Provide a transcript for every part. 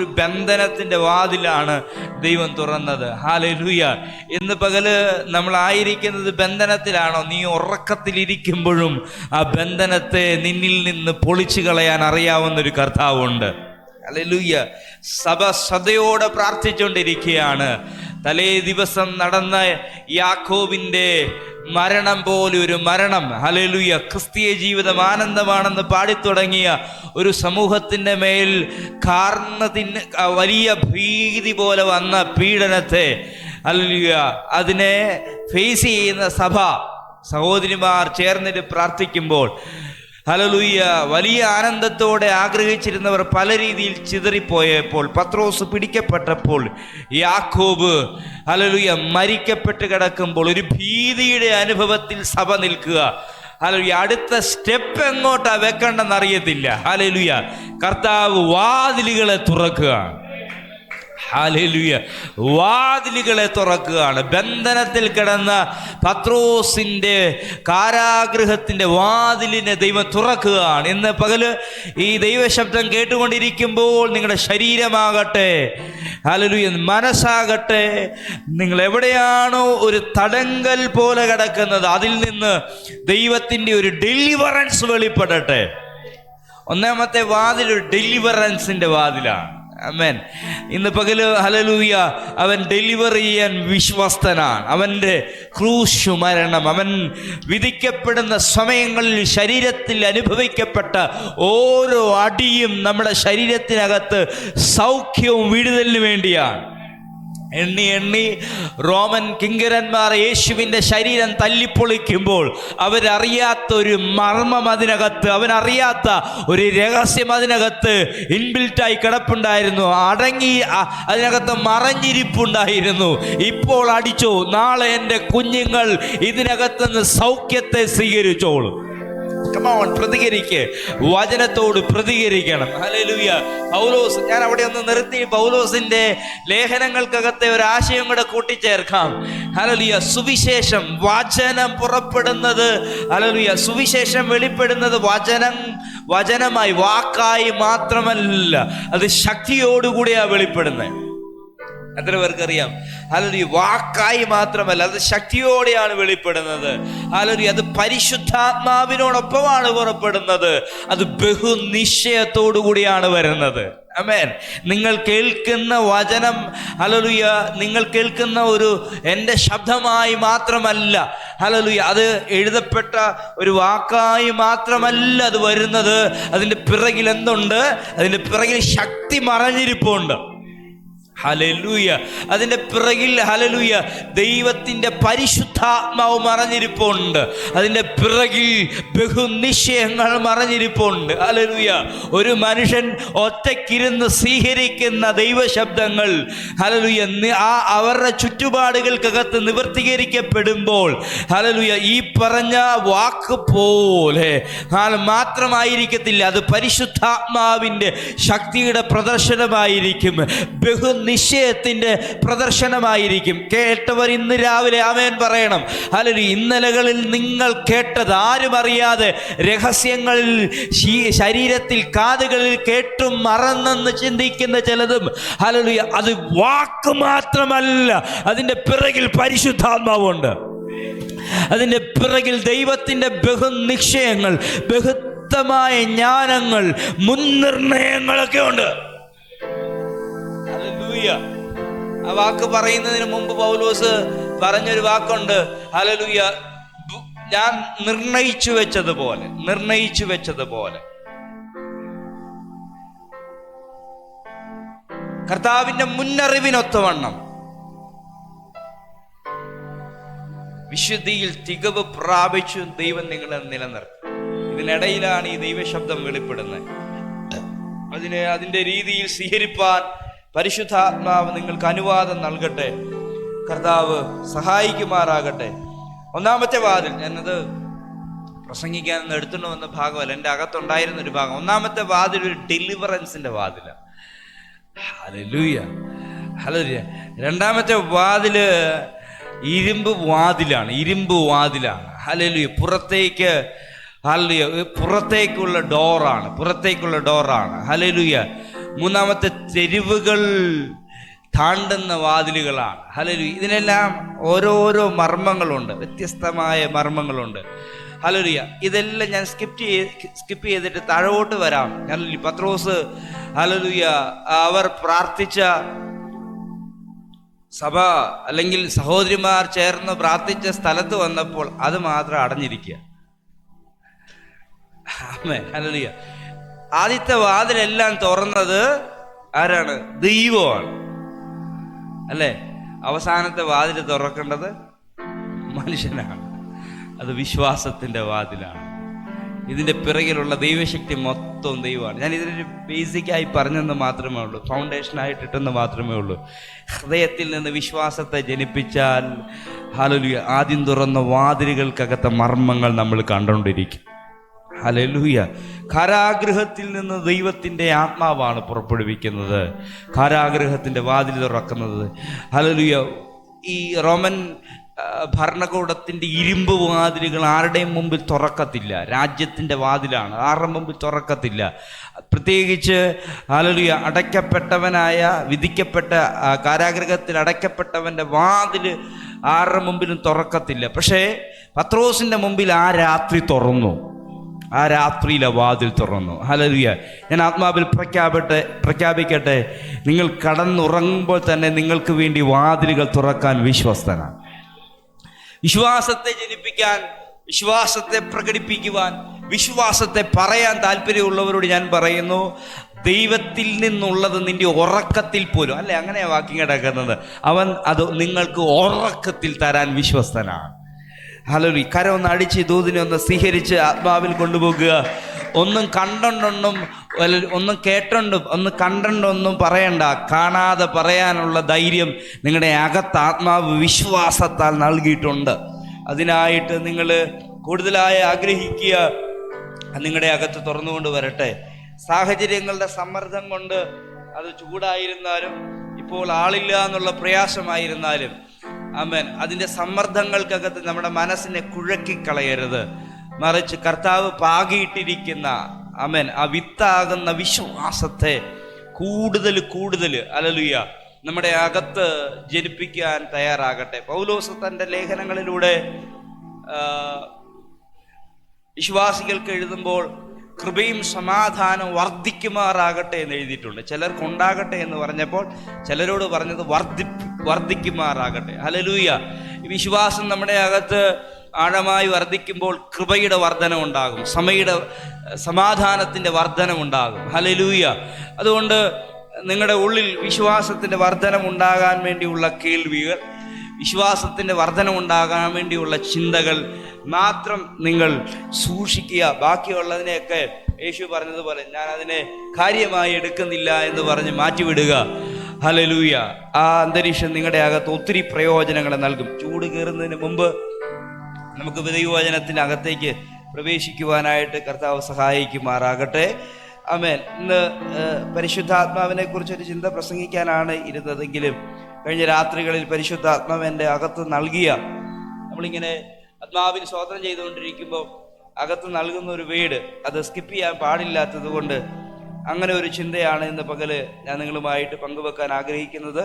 ഒരു ബന്ധനത്തിന്റെ വാതിലാണ് ദൈവം തുറന്നത്. ഹല്ലേലൂയ. ഇന്ന് പകല് നമ്മളായിരിക്കുന്നത് ബന്ധനത്തിലാണോ? നീ ഉറക്കത്തിലിരിക്കുമ്പോഴും ആ ബന്ധനത്തെ നിന്നിൽ നിന്ന് പൊളിച്ചു കളയാൻ അറിയാവുന്നൊരു കർത്താവുണ്ട്. ഹല്ലേലൂയ. സഭ ശ്രദ്ധയോടെ പ്രാർത്ഥിച്ചുകൊണ്ടിരിക്കുകയാണ്. തലേ ദിവസം നടന്ന യാക്കോബിന്റെ മരണം പോലെ ഒരു മരണം, ഹല്ലേലൂയ, ക്രിസ്തീയ ജീവിതം ആനന്ദമാണെന്ന് പാടിത്തുടങ്ങിയ ഒരു സമൂഹത്തിൻ്റെ മേൽ കാർന്നതിന് വലിയ ഭീതി പോലെ വന്ന പീഡനത്തെ, ഹല്ലേലൂയ, അതിനെ ഫേസ് ചെയ്യുന്ന സഭ സഹോദരിമാർ ചേർന്നിട്ട് പ്രാർത്ഥിക്കുമ്പോൾ, ഹല്ലേലൂയ, വലിയ ആനന്ദത്തോടെ ആഗ്രഹിച്ചിരുന്നവർ പല രീതിയിൽ ചിതറിപ്പോയപ്പോൾ, പത്രോസ് പിടിക്കപ്പെട്ടപ്പോൾ, യാക്കോബ്, ഹല്ലേലൂയ, മരിക്കപ്പെട്ട് കിടക്കുമ്പോൾ ഒരു ഭീതിയുടെ അനുഭവത്തിൽ സഭ നിൽക്കുക. ഹല്ലേലൂയ. അടുത്ത സ്റ്റെപ്പ് എങ്ങോട്ടാ വെക്കണ്ടെന്ന് അറിയത്തില്ല. ഹല്ലേലൂയ. കർത്താവ് വാതിലുകളെ തുറക്കുക. ഹല്ലേലൂയ. വാതിലുകളെ തുറക്കുകയാണ്. ബന്ധനത്തിൽ കിടന്ന പത്രോസിന്റെ കാരാഗൃഹത്തിന്റെ വാതിലിനെ ദൈവം തുറക്കുകയാണ്. ഇന്ന് പകല് ഈ ദൈവശബ്ദം കേട്ടുകൊണ്ടിരിക്കുമ്പോൾ നിങ്ങളുടെ ശരീരമാകട്ടെ, ഹല്ലേലൂയ, മനസ്സാകട്ടെ, നിങ്ങൾ എവിടെയാണോ ഒരു തടങ്കൽ പോലെ കിടക്കുന്നത് അതിൽ നിന്ന് ദൈവത്തിന്റെ ഒരു ഡെലിവറൻസ് വെളിപ്പെടട്ടെ. ഒന്നാമത്തെ വാതിൽ ഒരു ഡെലിവറൻസിന്റെ വാതിലാണ്. ആമേൻ. ഇന്ന് പകല്, ഹല്ലേലൂയ, അവൻ ഡെലിവർ ചെയ്യാൻ വിശ്വസ്തനാണ്. അവൻ്റെ ക്രൂശ് മരണം, അവൻ വിധിക്കപ്പെടുന്ന സമയങ്ങളിൽ ശരീരത്തിൽ അനുഭവിക്കപ്പെട്ട ഓരോ അടിയും നമ്മുടെ ശരീരത്തിനകത്ത് സൗഖ്യവും വിടുതലിന് വേണ്ടിയാണ്. എണ്ണി എണ്ണി റോമൻ കിങ്കരന്മാർ യേശുവിൻ്റെ ശരീരം തല്ലിപ്പൊളിക്കുമ്പോൾ അവരറിയാത്ത ഒരു മർമ്മം അതിനകത്ത്, അവനറിയാത്ത ഒരു രഹസ്യം അതിനകത്ത് ഇൻബിൽറ്റായി കിടപ്പുണ്ടായിരുന്നു. അടങ്ങി അതിനകത്ത് മറഞ്ഞിരിപ്പുണ്ടായിരുന്നു. ഇപ്പോൾ അടിച്ചോ, നാളെ എൻ്റെ കുഞ്ഞുങ്ങൾ ഇതിനകത്തുനിന്ന് സൗഖ്യത്തെ സ്വീകരിച്ചോളൂ. പ്രതികരിക്ക്, വചനത്തോട് പ്രതികരിക്കണം. ഹല്ലേലൂയ. പൗലോസ്, ഞാൻ അവിടെ ഒന്ന് നിർത്തി പൗലോസിന്റെ ലേഖനങ്ങൾക്കകത്തെ ഒരു ആശയം കൂടെ കൂട്ടിച്ചേർക്കാം. ഹല്ലേലൂയ. സുവിശേഷം, വചനം പുറപ്പെടുന്നത്, ഹല്ലേലൂയ, സുവിശേഷം വെളിപ്പെടുന്നത് വചനമായി, വാക്കായി മാത്രമല്ല, അത് ശക്തിയോടുകൂടിയാ വെളിപ്പെടുന്നത്. എത്ര പേർക്കറിയാം? ഹല്ലേലൂയ. വാക്കായി മാത്രമല്ല, അത് ശക്തിയോടെയാണ് വെളിപ്പെടുന്നത്. ഹല്ലേലൂയ. അത് പരിശുദ്ധാത്മാവിനോടൊപ്പമാണ് പുറപ്പെടുന്നത്. അത് ബഹുനിശ്ചയത്തോടു കൂടിയാണ് വരുന്നത്. ആമേൻ. നിങ്ങൾ കേൾക്കുന്ന വചനം, ഹല്ലേലൂയ, നിങ്ങൾ കേൾക്കുന്ന ഒരു എൻ്റെ ശബ്ദമായി മാത്രമല്ല, ഹല്ലേലൂയ, അത് എഴുതപ്പെട്ട ഒരു വാക്കായി മാത്രമല്ല അത് വരുന്നത്. അതിൻ്റെ പിറകിൽ എന്തുണ്ട്? അതിൻ്റെ പിറകിൽ ശക്തി മറഞ്ഞിരിപ്പുണ്ട്. ഹല്ലേലൂയ. അതിൻ്റെ പിറകിൽ, ഹല്ലേലൂയ, ദൈവത്തിൻ്റെ പരിശുദ്ധാത്മാവ് മറഞ്ഞിരിപ്പുണ്ട്. അതിൻ്റെ പിറകിൽ ബഹുനിശ്ചയങ്ങൾ മറഞ്ഞിരിപ്പുണ്ട്. ഹല്ലേലൂയ. ഒരു മനുഷ്യൻ ഒറ്റയ്ക്കിരുന്ന് സ്വീകരിക്കുന്ന ദൈവശബ്ദങ്ങൾ, ഹല്ലേലൂയ, അവരുടെ ചുറ്റുപാടുകൾക്കകത്ത് നിവർത്തീകരിക്കപ്പെടുമ്പോൾ, ഹല്ലേലൂയ, ഈ പറഞ്ഞ വാക്ക് പോലെ മാത്രമായിരിക്കത്തില്ല, അത് പരിശുദ്ധാത്മാവിൻ്റെ ശക്തിയുടെ പ്രദർശനമായിരിക്കും, നിശ്ചയത്തിന്റെ പ്രദർശനമായിരിക്കും. കേട്ടവർ ഇന്ന് രാവിലെ ആമേൻ പറയണം. ഹല്ലേലൂയ. ഇന്നലകളിൽ നിങ്ങൾ കേട്ടത് ആരും അറിയാതെ രഹസ്യങ്ങളിൽ ശരീരത്തിൽ കാതുകളിൽ കേട്ടും മറന്നെന്ന് ചിന്തിക്കുന്ന ചിലതും, ഹല്ലേലൂയ, അത് വാക്ക് മാത്രമല്ല, അതിൻ്റെ പിറകിൽ പരിശുദ്ധാത്മാവുണ്ട്. അതിൻ്റെ പിറകിൽ ദൈവത്തിൻ്റെ ബഹുനിശ്ചയങ്ങൾ, ബഹുത്തമായ ജ്ഞാനങ്ങൾ, മുൻനിർണയങ്ങളൊക്കെ ഉണ്ട്. ആ വാക്ക് പറയുന്നതിന് മുമ്പ് പൗലോസ് പറഞ്ഞൊരു വാക്കുണ്ട്. ഹല്ലേലൂയ. ഞാൻ നിർണയിച്ചു വെച്ചതുപോലെ കർത്താവിന്റെ മുന്നറിവിനൊത്തവണ്ണം വിശുദ്ധിയിൽ തികവ് പ്രാപിച്ചു ദൈവം നിങ്ങളെ നിലനിർത്തും. ഇതിനിടയിലാണ് ഈ ദൈവശബ്ദം വെളിപ്പെടുന്നത്. അതിന്റെ രീതിയിൽ സ്വീകരിപ്പാൻ പരിശുദ്ധാത്മാവ് നിങ്ങൾക്ക് അനുവാദം നൽകട്ടെ. കർത്താവ് സഹായിക്കുമാറാകട്ടെ. ഒന്നാമത്തെ വാതിൽ, ഞാനത് പ്രസംഗിക്കാനെന്ന് എടുത്തുകൊണ്ട് വന്ന ഭാഗമല്ല, എൻ്റെ അകത്തുണ്ടായിരുന്ന ഒരു ഭാഗം. ഒന്നാമത്തെ വാതിൽ ഒരു ഡെലിവറൻസിന്റെ വാതിലാണ്. ഹല്ലേലൂയ. ഹല്ലേലൂയ. രണ്ടാമത്തെ വാതില് ഇരുമ്പ് വാതിലാണ്. ഹല്ലേലൂയ. പുറത്തേക്കുള്ള ഡോറാണ്. ഹല്ലേലൂയ. മൂന്നാമത്തെ തെരുവുകൾ താണ്ടുന്ന വാതിലുകളാണ്. ഹല്ലേലൂയ. ഇതിനെല്ലാം ഓരോരോ മർമ്മങ്ങളുണ്ട്, വ്യത്യസ്തമായ മർമ്മങ്ങളുണ്ട്. ഹല്ലേലൂയ. ഇതെല്ലാം ഞാൻ സ്കിപ്പ് ചെയ്തിട്ട് താഴോട്ട് വരാം. ഹല്ലേലൂയ. പത്രോസ് ഹല്ലേലൂയ അവർ പ്രാർത്ഥിച്ച സഭ അല്ലെങ്കിൽ സഹോദരിമാർ ചേർന്ന് പ്രാർത്ഥിച്ച സ്ഥലത്ത് വന്നപ്പോൾ അത് മാത്രം അടഞ്ഞിരിക്കുക. ആമേൻ. ഹല്ലേലൂയ. ആദ്യത്തെ വാതിലെല്ലാം തുറന്നത് ആരാണ്? ദൈവമാണ്, അല്ലേ? അവസാനത്തെ വാതിൽ തുറക്കേണ്ടത് മനുഷ്യനാണ്. അത് വിശ്വാസത്തിന്റെ വാതിലാണ്. ഇതിന്റെ പിറകിലുള്ള ദൈവശക്തി മൊത്തം ദൈവമാണ്. ഞാൻ ഇതിനൊരു ബേസിക്കായി പറഞ്ഞെന്ന് മാത്രമേ ഉള്ളൂ, ഫൗണ്ടേഷനായിട്ട് ഇട്ടെന്ന് മാത്രമേ ഉള്ളൂ. ഹൃദയത്തിൽ നിന്ന് വിശ്വാസത്തെ ജനിപ്പിച്ചാൽ ഹല്ലേലൂയ ആദ്യം തുറന്ന വാതിലുകൾക്കകത്തെ മർമ്മങ്ങൾ നമ്മൾ കണ്ടുകൊണ്ടിരിക്കും. ഹല്ലേലൂയ. കാരാഗൃഹത്തിൽ നിന്ന് ദൈവത്തിൻ്റെ ആത്മാവാണ് പുറപ്പെടുവിക്കുന്നത്, കാരാഗൃഹത്തിൻ്റെ വാതിൽ തുറക്കുന്നത്. ഹല്ലേലൂയ. ഈ റോമൻ ഭരണകൂടത്തിൻ്റെ ഇരുമ്പ് വാതിലുകൾ ആരുടെയും മുമ്പിൽ തുറക്കത്തില്ല. രാജ്യത്തിൻ്റെ വാതിലാണ്, ആരുടെ മുമ്പിൽ തുറക്കത്തില്ല. പ്രത്യേകിച്ച് ഹല്ലേലൂയ അടയ്ക്കപ്പെട്ടവനായ, വിധിക്കപ്പെട്ട കാരാഗൃഹത്തിൽ അടയ്ക്കപ്പെട്ടവൻ്റെ വാതിൽ ആരുടെ മുമ്പിലും തുറക്കത്തില്ല. പക്ഷേ പത്രോസിൻ്റെ മുമ്പിൽ ആ രാത്രി തുറന്നു, ആ രാത്രിയിലെ വാതിൽ തുറന്നു. ഹല്ലേലൂയ. ഞാൻ ആത്മാവിൽ പ്രഖ്യാപിക്കട്ടെ, നിങ്ങൾ കടന്നുറങ്ങുമ്പോൾ തന്നെ നിങ്ങൾക്ക് വേണ്ടി വാതിലുകൾ തുറക്കാൻ വിശ്വസ്തനാണ്. വിശ്വാസത്തെ ജനിപ്പിക്കാൻ, വിശ്വാസത്തെ പ്രകടിപ്പിക്കുവാൻ, വിശ്വാസത്തെ പറയാൻ താല്പര്യമുള്ളവരോട് ഞാൻ പറയുന്നു, ദൈവത്തിൽ നിന്നുള്ളത് നിന്റെ ഉറക്കത്തിൽ പോലും, അല്ലെ അങ്ങനെയാ വാക്യം കിടക്കുന്നത്, അവൻ അത് നിങ്ങൾക്ക് ഉറക്കത്തിൽ തരാൻ വിശ്വസ്തനാണ്. ഹല്ലേലൂയ. കരം ഒന്ന് അടിച്ച് ദൂതിനെ ഒന്ന് സ്വീകരിച്ച് ആത്മാവിൽ കൊണ്ടുപോകുക. ഒന്നും കണ്ടൊണ്ടൊന്നും, ഒന്നും കേട്ടൊണ്ടും ഒന്നും കണ്ടൊണ്ടൊന്നും പറയണ്ട. കാണാതെ പറയാനുള്ള ധൈര്യം നിങ്ങളുടെ അകത്ത് ആത്മാവ് വിശ്വാസത്താൽ നൽകിയിട്ടുണ്ട്. അതിനായിട്ട് നിങ്ങൾ കൂടുതലായി ആഗ്രഹിക്കുക. നിങ്ങളുടെ അകത്ത് തുറന്നുകൊണ്ട് വരട്ടെ. സാഹചര്യങ്ങളുടെ സമ്മർദ്ദം കൊണ്ട്, അത് ചൂടായിരുന്നാലും ഇപ്പോൾ ആളില്ല എന്നുള്ള പ്രയാസമായിരുന്നാലും, ആമേൻ, അതിൻ്റെ സമ്മർദ്ദങ്ങൾക്കകത്ത് നമ്മുടെ മനസ്സിനെ കുഴക്കിക്കളയരുത്. മറിച്ച് കർത്താവ് പാകിയിട്ടിരിക്കുന്ന, ആമേൻ, ആ വിത്താകുന്ന വിശ്വാസത്തെ കൂടുതൽ ഹല്ലേലൂയ നമ്മുടെ അകത്ത് ജനിപ്പിക്കാൻ തയ്യാറാകട്ടെ. പൗലോസ് തൻ്റെ ലേഖനങ്ങളിലൂടെ വിശ്വാസികൾക്ക് എഴുതുമ്പോൾ കൃപയും സമാധാനം വർദ്ധിക്കുമാറാകട്ടെ എന്ന് എഴുതിയിട്ടുണ്ട്. ചിലർക്കുണ്ടാകട്ടെ എന്ന് പറഞ്ഞപ്പോൾ ചിലരോട് പറഞ്ഞത് വർദ്ധിക്കുമാറാകട്ടെ. ഹല്ലേലൂയ. വിശ്വാസം നമ്മുടെ അകത്ത് ആഴമായി വർദ്ധിക്കുമ്പോൾ കൃപയുടെ വർധനമുണ്ടാകും, സമാധാനത്തിൻ്റെ വർധനമുണ്ടാകും. ഹല്ലേലൂയ. അതുകൊണ്ട് നിങ്ങളുടെ ഉള്ളിൽ വിശ്വാസത്തിൻ്റെ വർധനമുണ്ടാകാൻ വേണ്ടിയുള്ള കേൾവികൾ, വിശ്വാസത്തിൻ്റെ വർധനമുണ്ടാകാൻ വേണ്ടിയുള്ള ചിന്തകൾ മാത്രം നിങ്ങൾ സൂക്ഷിക്കുക. ബാക്കിയുള്ളതിനെയൊക്കെ യേശു പറഞ്ഞതുപോലെ ഞാൻ അതിനെ കാര്യമായി എടുക്കുന്നില്ല എന്ന് പറഞ്ഞ് മാറ്റിവിടുക. ഹല്ലേലൂയ. ആ അന്തരീക്ഷം നിങ്ങളുടെ അകത്ത് ഒത്തിരി പ്രയോജനങ്ങൾ നൽകും. ചൂട് കയറുന്നതിന് മുമ്പ് നമുക്ക് ദൈവവചനത്തിൻ്റെ അകത്തേക്ക് പ്രവേശിക്കുവാനായിട്ട് കർത്താവ് സഹായിക്കുമാറാകട്ടെ. ആമേൻ. ഇന്ന് പരിശുദ്ധാത്മാവിനെ കുറിച്ചൊരു ചിന്ത പ്രസംഗിക്കാനാണ് ഇരുന്നതെങ്കിലും കഴിഞ്ഞ രാത്രികളിൽ പരിശുദ്ധാത്മാവ് എൻ്റെ അകത്ത് നൽകിയ, നമ്മളിങ്ങനെ ആത്മാവിൽ സ്തോത്രം ചെയ്തുകൊണ്ടിരിക്കുമ്പോൾ അകത്ത് നൽകുന്ന ഒരു വേർഡ്, അത് സ്കിപ്പ് ചെയ്യാൻ പാടില്ലാത്തത് കൊണ്ട് അങ്ങനെ ഒരു ചിന്തയാണ് ഇന്ന് പകല് ഞാൻ നിങ്ങളുമായിട്ട് പങ്കുവെക്കാൻ ആഗ്രഹിക്കുന്നത്.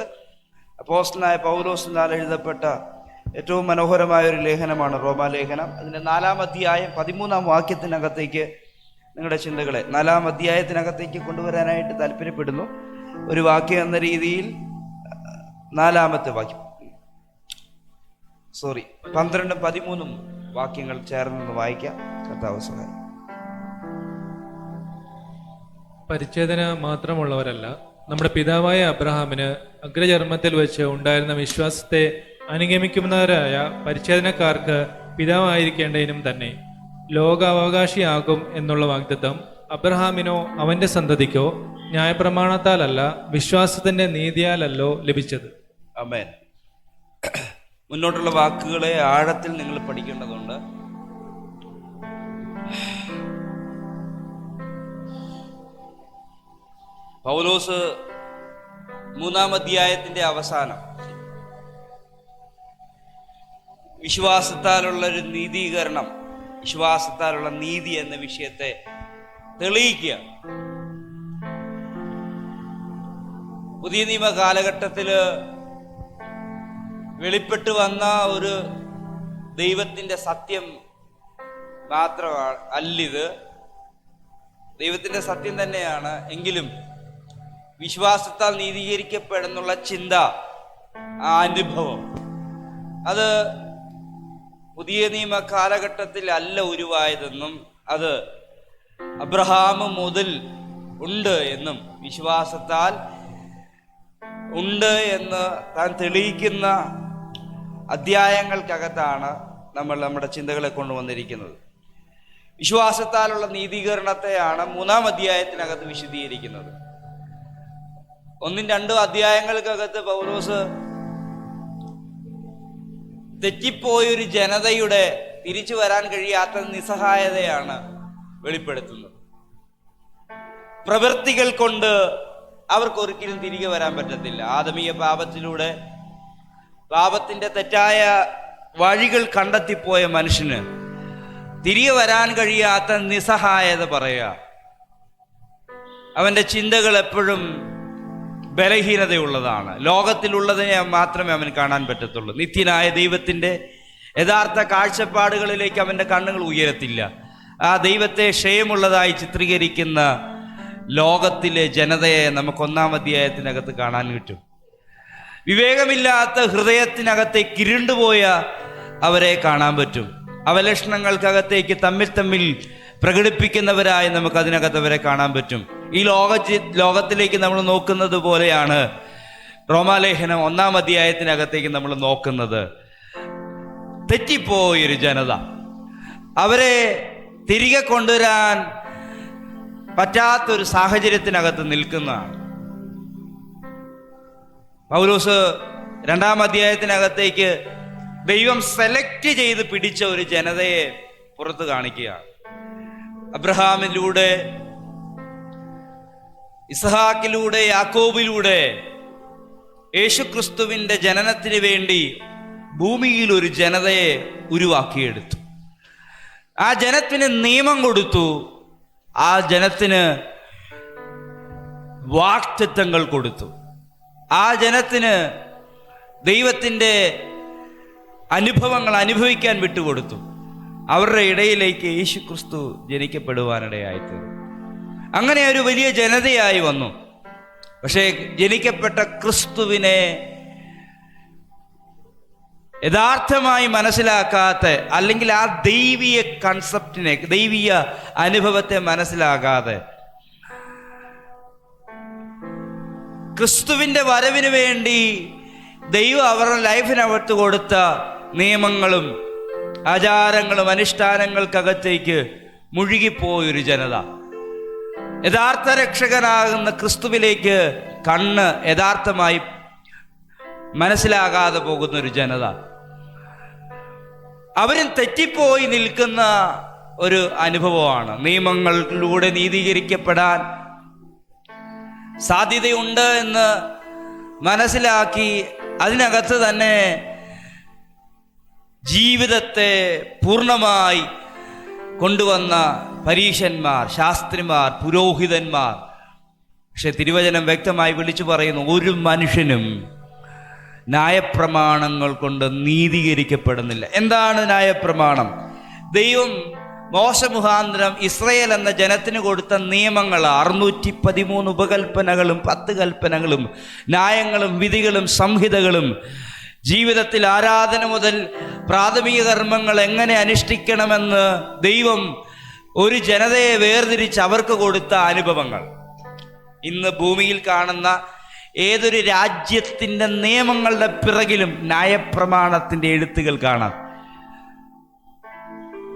അപ്പോസ്തലനായ പൗലോസിനാൽ എഴുതപ്പെട്ട ഏറ്റവും മനോഹരമായ ഒരു ലേഖനമാണ് റോമാലേഖനം. അതിൻ്റെ 4-ാം അധ്യായം 13-ാം വാക്യത്തിനകത്തേക്ക് നിങ്ങളുടെ ചിന്തകളെ 4-ാം അധ്യായത്തിനകത്തേക്ക് കൊണ്ടുവരാനായിട്ട് താല്പര്യപ്പെടുന്നു. ഒരു വാക്യം എന്ന രീതിയിൽ 4-ാമത്തെ വാക്യം, 12-ഉം 13-ഉം വാക്യങ്ങൾ ചേർന്ന് വായിക്കാം. കർത്താവ് സഹായം. പരിച്ഛേദന മാത്രമുള്ളവരല്ല, നമ്മുടെ പിതാവായ അബ്രഹാമിന് അഗ്രചർമ്മത്തിൽ വെച്ച് ഉണ്ടായിരുന്ന വിശ്വാസത്തെ അനുഗമിക്കുന്നവരായ പരിച്ഛേദനക്കാർക്ക് പിതാവായിരിക്കേണ്ടതിനും തന്നെ ലോകാവകാശിയാകും എന്നുള്ള വാഗ്ദത്തം അബ്രഹാമിനോ അവന്റെ സന്തതിക്കോ ന്യായപ്രമാണത്താലല്ല വിശ്വാസത്തിന്റെ നീതിയാലല്ലോ ലഭിച്ചത്. ആമേൻ. മുന്നോട്ടുള്ള വാക്കുകളെ ആഴത്തിൽ നിങ്ങൾ പഠിക്കേണ്ടതുണ്ട്. പൗലോസ് 3-ാം അധ്യായത്തിന്റെ അവസാനം വിശ്വാസത്താലുള്ള ഒരു നീതീകരണം, വിശ്വാസത്താലുള്ള നീതി എന്ന വിഷയത്തെ തെളിയിക്കുക. പുതിയ നിയമ കാലഘട്ടത്തില് വെളിപ്പെട്ടു വന്ന ഒരു ദൈവത്തിന്റെ സത്യം മാത്രമാണ് അല്ലിത്. ദൈവത്തിന്റെ സത്യം തന്നെയാണ്. എങ്കിലും വിശ്വാസത്താൽ നീതീകരിക്കപ്പെടുന്നുള്ള ചിന്ത, ആ അനുഭവം, അത് പുതിയ നിയമ കാലഘട്ടത്തിൽ അല്ല ഉരുവായതെന്നും അത് അബ്രഹാം മുതൽ ഉണ്ട് എന്നും വിശ്വാസത്താൽ ഉണ്ട് എന്ന് താൻ തെളിയിക്കുന്ന അധ്യായങ്ങൾക്കകത്താണ് നമ്മൾ നമ്മുടെ ചിന്തകളെ കൊണ്ടുവന്നിരിക്കുന്നത്. വിശ്വാസത്താലുള്ള നീതീകരണത്തെയാണ് 3-ാം അധ്യായത്തിനകത്ത് വിശദീകരിക്കുന്നത്. 1-2 അധ്യായങ്ങൾക്കകത്ത് പൗലോസ് തെറ്റിപ്പോയൊരു ജനതയുടെ തിരിച്ചു വരാൻ കഴിയാത്ത നിസ്സഹായതയാണ് വെളിപ്പെടുത്തുന്നത്. പ്രവൃത്തികൾ കൊണ്ട് അവർക്കൊരിക്കലും തിരികെ വരാൻ പറ്റത്തില്ല. ആദമീയ പാപത്തിലൂടെ പാപത്തിന്റെ തെറ്റായ വഴികൾ കണ്ടെത്തിപ്പോയ മനുഷ്യന് തിരികെ വരാൻ കഴിയാത്ത നിസ്സഹായത പറയുക. അവന്റെ ചിന്തകൾ എപ്പോഴും ബലഹീനതയുള്ളതാണ്. ലോകത്തിലുള്ളതിനെ മാത്രമേ അവന് കാണാൻ പറ്റത്തുള്ളൂ. നിത്യനായ ദൈവത്തിന്റെ യഥാർത്ഥ കാഴ്ചപ്പാടുകളിലേക്ക് അവന്റെ കണ്ണുകൾ ഉയരത്തില്ല. ആ ദൈവത്തെ ക്ഷയമുള്ളതായി ചിത്രീകരിക്കുന്ന ലോകത്തിലെ ജനതയെ നമുക്ക് 1-ാം അധ്യായത്തിനകത്ത് കാണാൻ കിട്ടും. വിവേകമില്ലാത്ത ഹൃദയത്തിനകത്തേക്ക് ഇരുണ്ടുപോയ അവരെ കാണാൻ പറ്റും. അവലക്ഷണങ്ങൾക്കകത്തേക്ക് തമ്മിൽ പ്രകടിപ്പിക്കുന്നവരായി നമുക്ക് അതിനകത്ത് അവരെ കാണാൻ പറ്റും. ഈ ലോകത്തിലേക്ക് നമ്മൾ നോക്കുന്നത് പോലെയാണ് റോമാലേഖനം 1-ാം അധ്യായത്തിനകത്തേക്ക് നമ്മൾ നോക്കുന്നത്. തെറ്റിപ്പോയൊരു ജനത, അവരെ തിരികെ കൊണ്ടുവരാൻ പറ്റാത്തൊരു സാഹചര്യത്തിനകത്ത് നിൽക്കുന്നതാണ്. പൗലോസ് 2-ാം അധ്യായത്തിനകത്തേക്ക് ദൈവം സെലക്ട് ചെയ്ത് പിടിച്ച ഒരു ജനതയെ പുറത്ത് കാണിക്കുകയാണ്. അബ്രഹാമിലൂടെ, ഇസ്ഹാക്കിലൂടെ, യാക്കോബിലൂടെ യേശുക്രിസ്തുവിന്റെ ജനനത്തിന് വേണ്ടി ഭൂമിയിൽ ഒരു ജനതയെ ഉരുവാക്കിയെടുത്തു. ആ ജനത്തിന് നിയമം കൊടുത്തു. ആ ജനത്തിന് വാക്തത്വങ്ങൾ കൊടുത്തു. ആ ജനത്തിന് ദൈവത്തിൻ്റെ അനുഭവങ്ങൾ അനുഭവിക്കാൻ വിട്ടുകൊടുത്തു. അവരുടെ ഇടയിലേക്ക് യേശുക്രിസ്തു ജനിക്കപ്പെടുവാനിടയായിത്തീർന്നു. അങ്ങനെ ഒരു വലിയ ജനതയായി വന്നു. പക്ഷേ ജനിക്കപ്പെട്ട ക്രിസ്തുവിനെ യഥാർത്ഥമായി മനസ്സിലാക്കാത്ത, അല്ലെങ്കിൽ ആ ദൈവീയ കൺസെപ്റ്റിനെ, ദൈവീയ അനുഭവത്തെ മനസ്സിലാക്കാതെ ക്രിസ്തുവിന്റെ വരവിന് വേണ്ടി ദൈവം അവരുടെ ലൈഫിനകത്ത് കൊടുത്ത നിയമങ്ങളും ആചാരങ്ങളും അനുഷ്ഠാനങ്ങൾക്കകത്തേക്ക് മുഴുകിപ്പോയൊരു ജനത, യഥാർത്ഥ രക്ഷകനാകുന്ന ക്രിസ്തുവിലേക്ക് കണ്ണ് യഥാർത്ഥമായി മനസ്സിലാകാതെ പോകുന്നൊരു ജനത, അവരും തെറ്റിപ്പോയി നിൽക്കുന്ന ഒരു അനുഭവമാണ്. നിയമങ്ങളിലൂടെ നീതീകരിക്കപ്പെടാൻ സാധ്യതയുണ്ട് എന്ന് മനസ്സിലാക്കി അതിനകത്ത് തന്നെ ജീവിതത്തെ പൂർണ്ണമായി കൊണ്ടുവന്ന പരീശന്മാർ, ശാസ്ത്രിമാർ, പുരോഹിതന്മാർ. പക്ഷെ തിരുവചനം വ്യക്തമായി വിളിച്ചു പറയുന്നു, ഒരു മനുഷ്യനും ന്യായപ്രമാണങ്ങൾ കൊണ്ട് നീതീകരിക്കപ്പെടുന്നില്ല. എന്താണ് ന്യായപ്രമാണം? ദൈവം മോശ മുഖാന്തരം ഇസ്രയേൽ എന്ന ജനത്തിന് കൊടുത്ത നിയമങ്ങൾ, 613 ഉപകൽപ്പനകളും 10 കൽപ്പനകളും ന്യായങ്ങളും വിധികളും സംഹിതകളും, ജീവിതത്തിൽ ആരാധന മുതൽ പ്രാഥമിക കർമ്മങ്ങൾ എങ്ങനെ അനുഷ്ഠിക്കണമെന്ന് ദൈവം ഒരു ജനതയെ വേർതിരിച്ച് അവർക്ക് കൊടുത്ത അനുഭവങ്ങൾ. ഇന്ന് ഭൂമിയിൽ കാണുന്ന ഏതൊരു രാജ്യത്തിൻ്റെ നിയമങ്ങളുടെ പിറകിലും ന്യായപ്രമാണത്തിൻ്റെ എഴുത്തുകൾ കാണാം.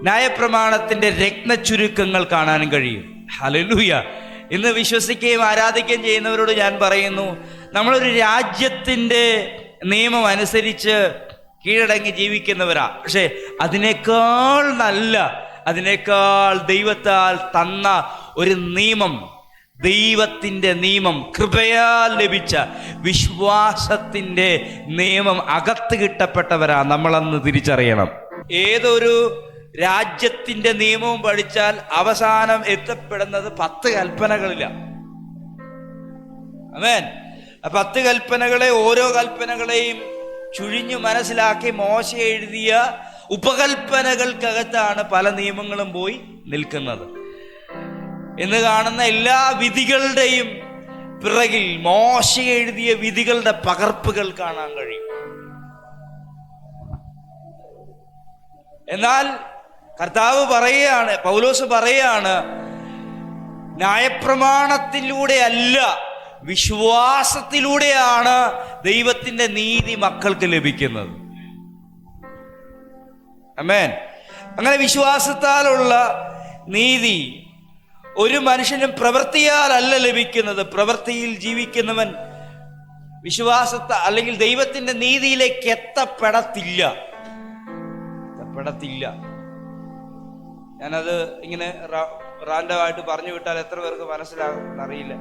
ന്യായപ്രമാണത്തിൻ്റെ രത്നച്ചുരുക്കങ്ങൾ കാണാനും കഴിയും. ഹല്ലേലൂയ. ഇന്ന് വിശ്വസിക്കുകയും ആരാധിക്കുകയും ചെയ്യുന്നവരോട് ഞാൻ പറയുന്നു, നമ്മളൊരു രാജ്യത്തിൻ്റെ നിയമം അനുസരിച്ച് കീഴടങ്ങി ജീവിക്കുന്നവരാ. പക്ഷെ അതിനേക്കാൾ നല്ല, അതിനേക്കാൾ ദൈവത്താൽ തന്ന ഒരു നിയമം, ദൈവത്തിൻ്റെ നിയമം, കൃപയാൽ ലഭിച്ച വിശ്വാസത്തിൻ്റെ നിയമം അകത്ത് കിട്ടപ്പെട്ടവരാ നമ്മളെന്ന് തിരിച്ചറിയണം. ഏതൊരു രാജ്യത്തിൻ്റെ നിയമവും പഠിച്ചാൽ അവസാനം എത്തപ്പെടുന്നത് 10 കൽപ്പനകളില്ല. ആമേൻ. 10 കൽപ്പനകളെ, ഓരോ കൽപ്പനകളെയും ചുഴിഞ്ഞു മനസ്സിലാക്കി മോശ എഴുതിയ ഉപകൽപ്പനകൾക്കകത്താണ് പല നിയമങ്ങളും പോയി നിൽക്കുന്നത്. ഇന്ന് കാണുന്ന എല്ലാ വിധികളുടെയും പിറകിൽ മോശ എഴുതിയ വിധികളുടെ പകർപ്പുകൾ കാണാൻ കഴിയും. എന്നാൽ കർത്താവ് പറയുകയാണ്, പൗലോസ് പറയുകയാണ്, ന്യായപ്രമാണത്തിലൂടെ അല്ല, വിശ്വാസത്തിലൂടെയാണ് ദൈവത്തിന്റെ നീതി മക്കൾക്ക് ലഭിക്കുന്നത്. ആമേൻ. അങ്ങനെ വിശ്വാസത്താലുള്ള നീതി ഒരു മനുഷ്യനും പ്രവൃത്തിയാലല്ല ലഭിക്കുന്നത്. പ്രവൃത്തിയിൽ ജീവിക്കുന്നവൻ അല്ലെങ്കിൽ ദൈവത്തിന്റെ നീതിയിലേക്ക് എത്തപ്പെടത്തില്ല. ഞാനത് ഇങ്ങനെ റാൻഡമായിട്ട് പറഞ്ഞു വിട്ടാൽ എത്ര പേർക്ക് മനസ്സിലാകും എന്നറിയില്ല.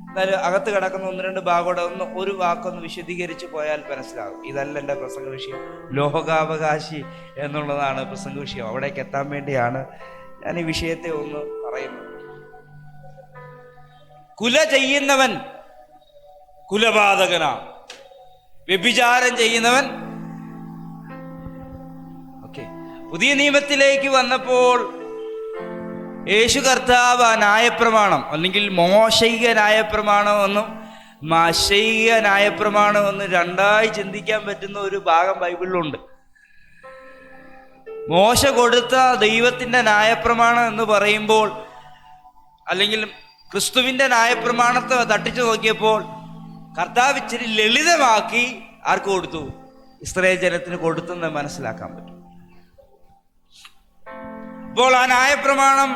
എന്നാലും അകത്ത് കിടക്കുന്ന 1-2 ഭാഗോടെ ഒരു വാക്കൊന്ന് വിശദീകരിച്ച് പോയാൽ മനസ്സിലാകും. ഇതല്ല എൻ്റെ പ്രസംഗ വിഷയം. ലോകാവകാശി എന്നുള്ളതാണ് പ്രസംഗ വിഷയം. അവിടേക്ക് എത്താൻ വേണ്ടിയാണ് ഞാൻ ഈ വിഷയത്തെ ഒന്ന് പറയുന്നത്. കുല ചെയ്യുന്നവൻ കുലപാതകനാണ്. വ്യഭിചാരം ചെയ്യുന്നവൻ പുതിയ നിയമത്തിലേക്ക് വന്നപ്പോൾ യേശു കർത്താവ് ന്യായപ്രമാണം, അല്ലെങ്കിൽ മോശൈക ന്യായപ്രമാണം എന്നും മാശൈക ന്യായപ്രമാണം എന്നും രണ്ടായി ചിന്തിക്കാൻ പറ്റുന്ന ഒരു ഭാഗം ബൈബിളിലുണ്ട്. മോശ കൊടുത്ത ദൈവത്തിന്റെ ന്യായപ്രമാണം എന്ന് പറയുമ്പോൾ, അല്ലെങ്കിൽ ക്രിസ്തുവിന്റെ ന്യായപ്രമാണത്തെ തട്ടിച്ചു നോക്കിയപ്പോൾ കർത്താവ് ഇച്ചിരി ലളിതമാക്കി ആർക്ക് കൊടുത്തു? ഇസ്രായേൽ ജനത്തിന് കൊടുത്തെന്ന് മനസ്സിലാക്കാൻ പറ്റും. അപ്പോൾ ആ ന്യായപ്രമാണം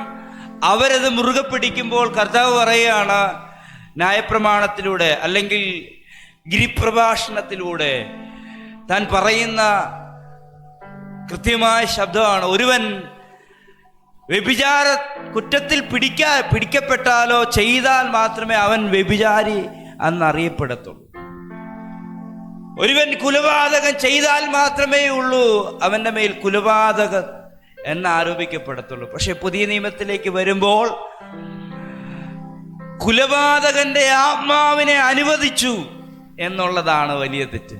അവരത് മുറുകെ പിടിക്കുമ്പോൾ കർത്താവ് പറയുകയാണ്, ന്യായപ്രമാണത്തിലൂടെ അല്ലെങ്കിൽ ഗിരിപ്രഭാഷണത്തിലൂടെ താൻ പറയുന്ന കൃത്യമായ ശബ്ദമാണ്, ഒരുവൻ വ്യഭിചാര കുറ്റത്തിൽ പിടിക്കപ്പെട്ടാലോ ചെയ്താൽ മാത്രമേ അവൻ വ്യഭിചാരി എന്നറിയപ്പെടത്തുള്ളൂ. ഒരുവൻ കുലപാതകം ചെയ്താൽ മാത്രമേ ഉള്ളൂ അവൻ്റെ മേൽ കുലപാതകം എന്നാരോപിക്കപ്പെടത്തുള്ളൂ. പക്ഷെ പുതിയ നിയമത്തിലേക്ക് വരുമ്പോൾ കുലപാതകന്റെ ആത്മാവിനെ അനുവദിച്ചു എന്നുള്ളതാണ് വലിയ തെറ്റ്.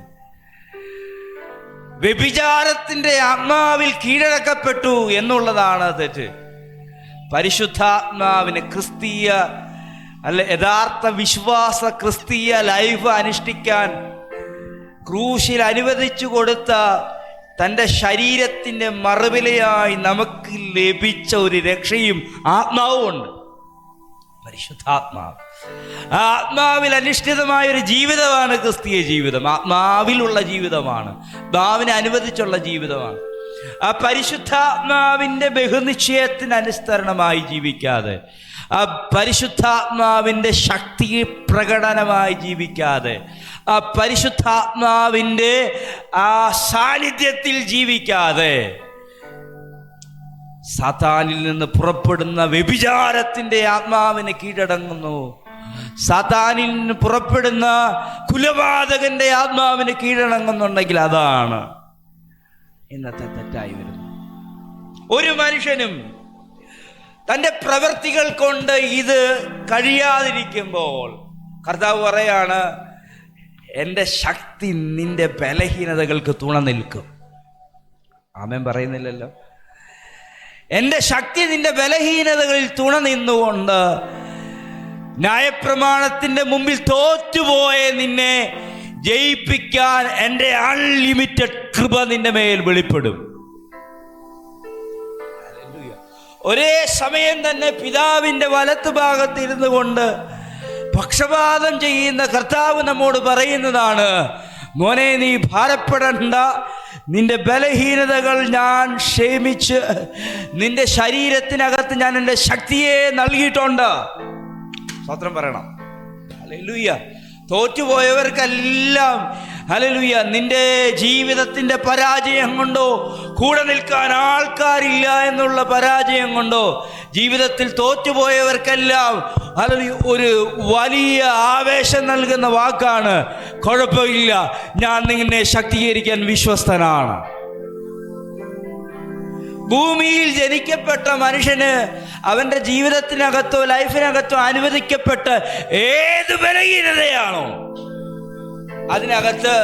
വ്യഭിചാരത്തിന്റെ ആത്മാവിൽ കീഴടക്കപ്പെട്ടു എന്നുള്ളതാണ് തെറ്റ്. പരിശുദ്ധാത്മാവിന് ക്രിസ്തീയ യഥാർത്ഥ വിശ്വാസ ക്രിസ്തീയ ലൈഫ് അനുഷ്ഠിക്കാൻ ക്രൂശിൽ അനുവദിച്ചു കൊടുത്ത തൻ്റെ ശരീരത്തിൻ്റെ മറുവിലയായി നമുക്ക് ലഭിച്ച ഒരു രക്ഷയും ആത്മാവുമുണ്ട്, പരിശുദ്ധാത്മാവ്. ആത്മാവിൽ അധിഷ്ഠിതമായൊരു ജീവിതമാണ് ക്രിസ്തീയ ജീവിതം. ആത്മാവിലുള്ള ജീവിതമാണ്, ആത്മാവിനെ അനുവദിച്ചുള്ള ജീവിതമാണ്. ആ പരിശുദ്ധാത്മാവിൻ്റെ ബഹുനിശ്ചയത്തിന് അനുസരണമായി ജീവിക്കാതെ, ആ പരിശുദ്ധാത്മാവിൻ്റെ ശക്തി പ്രകടനമായി ജീവിക്കാതെ, ആ പരിശുദ്ധാത്മാവിൻ്റെ ആ സാന്നിധ്യത്തിൽ ജീവിക്കാതെ സാത്താനിൽ നിന്ന് പുറപ്പെടുന്ന വ്യഭിചാരത്തിൻ്റെ ആത്മാവിനെ കീഴടങ്ങുന്നു. സാത്താനിൽ നിന്ന് പുറപ്പെടുന്ന കുലപാതകന്റെ ആത്മാവിന് കീഴടങ്ങുന്നുണ്ടെങ്കിൽ അതാണ് ഇന്നത്തെ തെറ്റായി വരുന്നത്. ഒരു മനുഷ്യനും തൻ്റെ പ്രവൃത്തികൾ കൊണ്ട് ഇത് കഴിയാതിരിക്കുമ്പോൾ കർത്താവ് പറയാണ്, എൻ്റെ ശക്തി നിന്റെ ബലഹീനതകൾക്ക് തുണ നിൽക്കും. ആമേൻ പറയുന്നില്ലല്ലോ. എൻ്റെ ശക്തി നിന്റെ ബലഹീനതകളിൽ തുണ നിന്നുകൊണ്ട് ന്യായപ്രമാണത്തിൻ്റെ മുമ്പിൽ തോറ്റുപോയ നിന്നെ ജയിപ്പിക്കാൻ എൻ്റെ അൺലിമിറ്റഡ് കൃപ നിന്റെ മേൽ വെളിപ്പെടും. ഒരേ സമയം തന്നെ പിതാവിൻ്റെ വലത്ത് ഭാഗത്ത് ഇരുന്നു കൊണ്ട് പക്ഷപാതം ചെയ്യുന്ന കർത്താവ് നമ്മോട് പറയുന്നതാണ്, മോനെ നീ ഭാരപ്പെടണ്ട, നിന്റെ ബലഹീനതകൾ ഞാൻ ക്ഷമിച്ച് നിന്റെ ശരീരത്തിനകത്ത് ഞാൻ എൻ്റെ ശക്തിയെ നൽകിയിട്ടുണ്ട്. സ്തോത്രം പറയണം. ഹല്ലേലൂയ. തോറ്റുപോയവർക്കെല്ലാം ഹല്ലേലൂയ. നിന്റെ ജീവിതത്തിൻ്റെ പരാജയം കൊണ്ടോ, കൂടെ നിൽക്കാൻ ആൾക്കാരില്ല എന്നുള്ള പരാജയം കൊണ്ടോ, ജീവിതത്തിൽ തോറ്റുപോയവർക്കെല്ലാം ഹല്ലേലൂയ ഒരു വലിയ ആവേശം നൽകുന്ന വാക്കാണ്, കുഴപ്പമില്ല, ഞാൻ നിന്നെ ശക്തീകരിക്കാൻ വിശ്വസ്തനാണ്. ഭൂമിയിൽ ജനിക്കപ്പെട്ട മനുഷ്യന് അവൻ്റെ ജീവിതത്തിനകത്തോ ലൈഫിനകത്തോ അനുവദിക്കപ്പെട്ട ഏത് ബലഹീനതയാണോ അതിനകത്ത്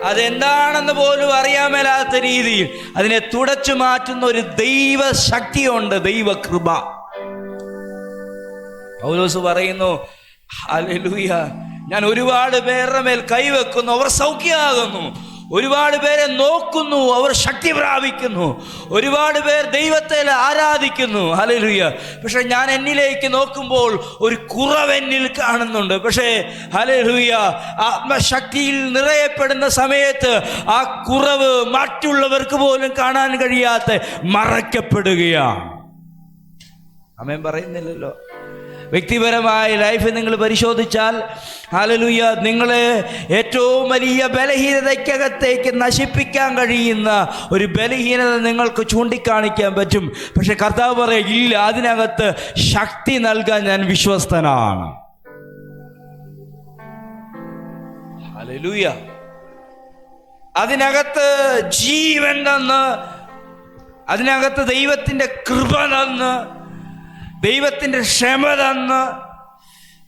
അതെന്താണെന്ന് പോലും അറിയാൻ മേലാത്ത രീതിയിൽ അതിനെ തുടച്ചു മാറ്റുന്ന ഒരു ദൈവശക്തിയുണ്ട്, ദൈവകൃപ. പൗലോസ് പറയുന്നു, ഹല്ലേലൂയ, ഞാൻ ഒരുപാട് പേരുടെ മേൽ കൈവെക്കുന്നു, അവർ സൗഖ്യമാകുന്നു. ഒരുപാട് പേരെ നോക്കുന്നു, അവർ ശക്തി പ്രാപിക്കുന്നു. ഒരുപാട് പേർ ദൈവത്തെ ആരാധിക്കുന്നു. ഹല്ലേലൂയ. പക്ഷെ ഞാൻ എന്നിലേക്ക് നോക്കുമ്പോൾ ഒരു കുറവെന്നിൽ കാണുന്നുണ്ട്. പക്ഷേ ഹല്ലേലൂയ, ആത്മശക്തിയിൽ നിറയപ്പെടുന്ന സമയത്ത് ആ കുറവ് മറ്റുള്ളവർക്ക് പോലും കാണാൻ കഴിയാത്ത മറയ്ക്കപ്പെടുകയാണ്. ആമേൻ പറയുന്നില്ലല്ലോ. വ്യക്തിപരമായ ലൈഫ് നിങ്ങൾ പരിശോധിച്ചാൽ ഹല്ലേലൂയ, നിങ്ങളെ ഏറ്റവും വലിയ ബലഹീനതയ്ക്കകത്തേക്ക് നശിപ്പിക്കാൻ കഴിയുന്ന ഒരു ബലഹീനത നിങ്ങൾക്ക് ചൂണ്ടിക്കാണിക്കാൻ പറ്റും. പക്ഷെ കർത്താവ് പറയുക, ഇല്ല, അതിനകത്ത് ശക്തി നൽകാൻ ഞാൻ വിശ്വസ്തനാണ്. ഹല്ലേലൂയ. അതിനകത്ത് ജീവൻ തന്ന്, അതിനകത്ത് ദൈവത്തിൻ്റെ കൃപ തന്ന്, ദൈവത്തിൻ്റെ ക്ഷമ തന്ന്,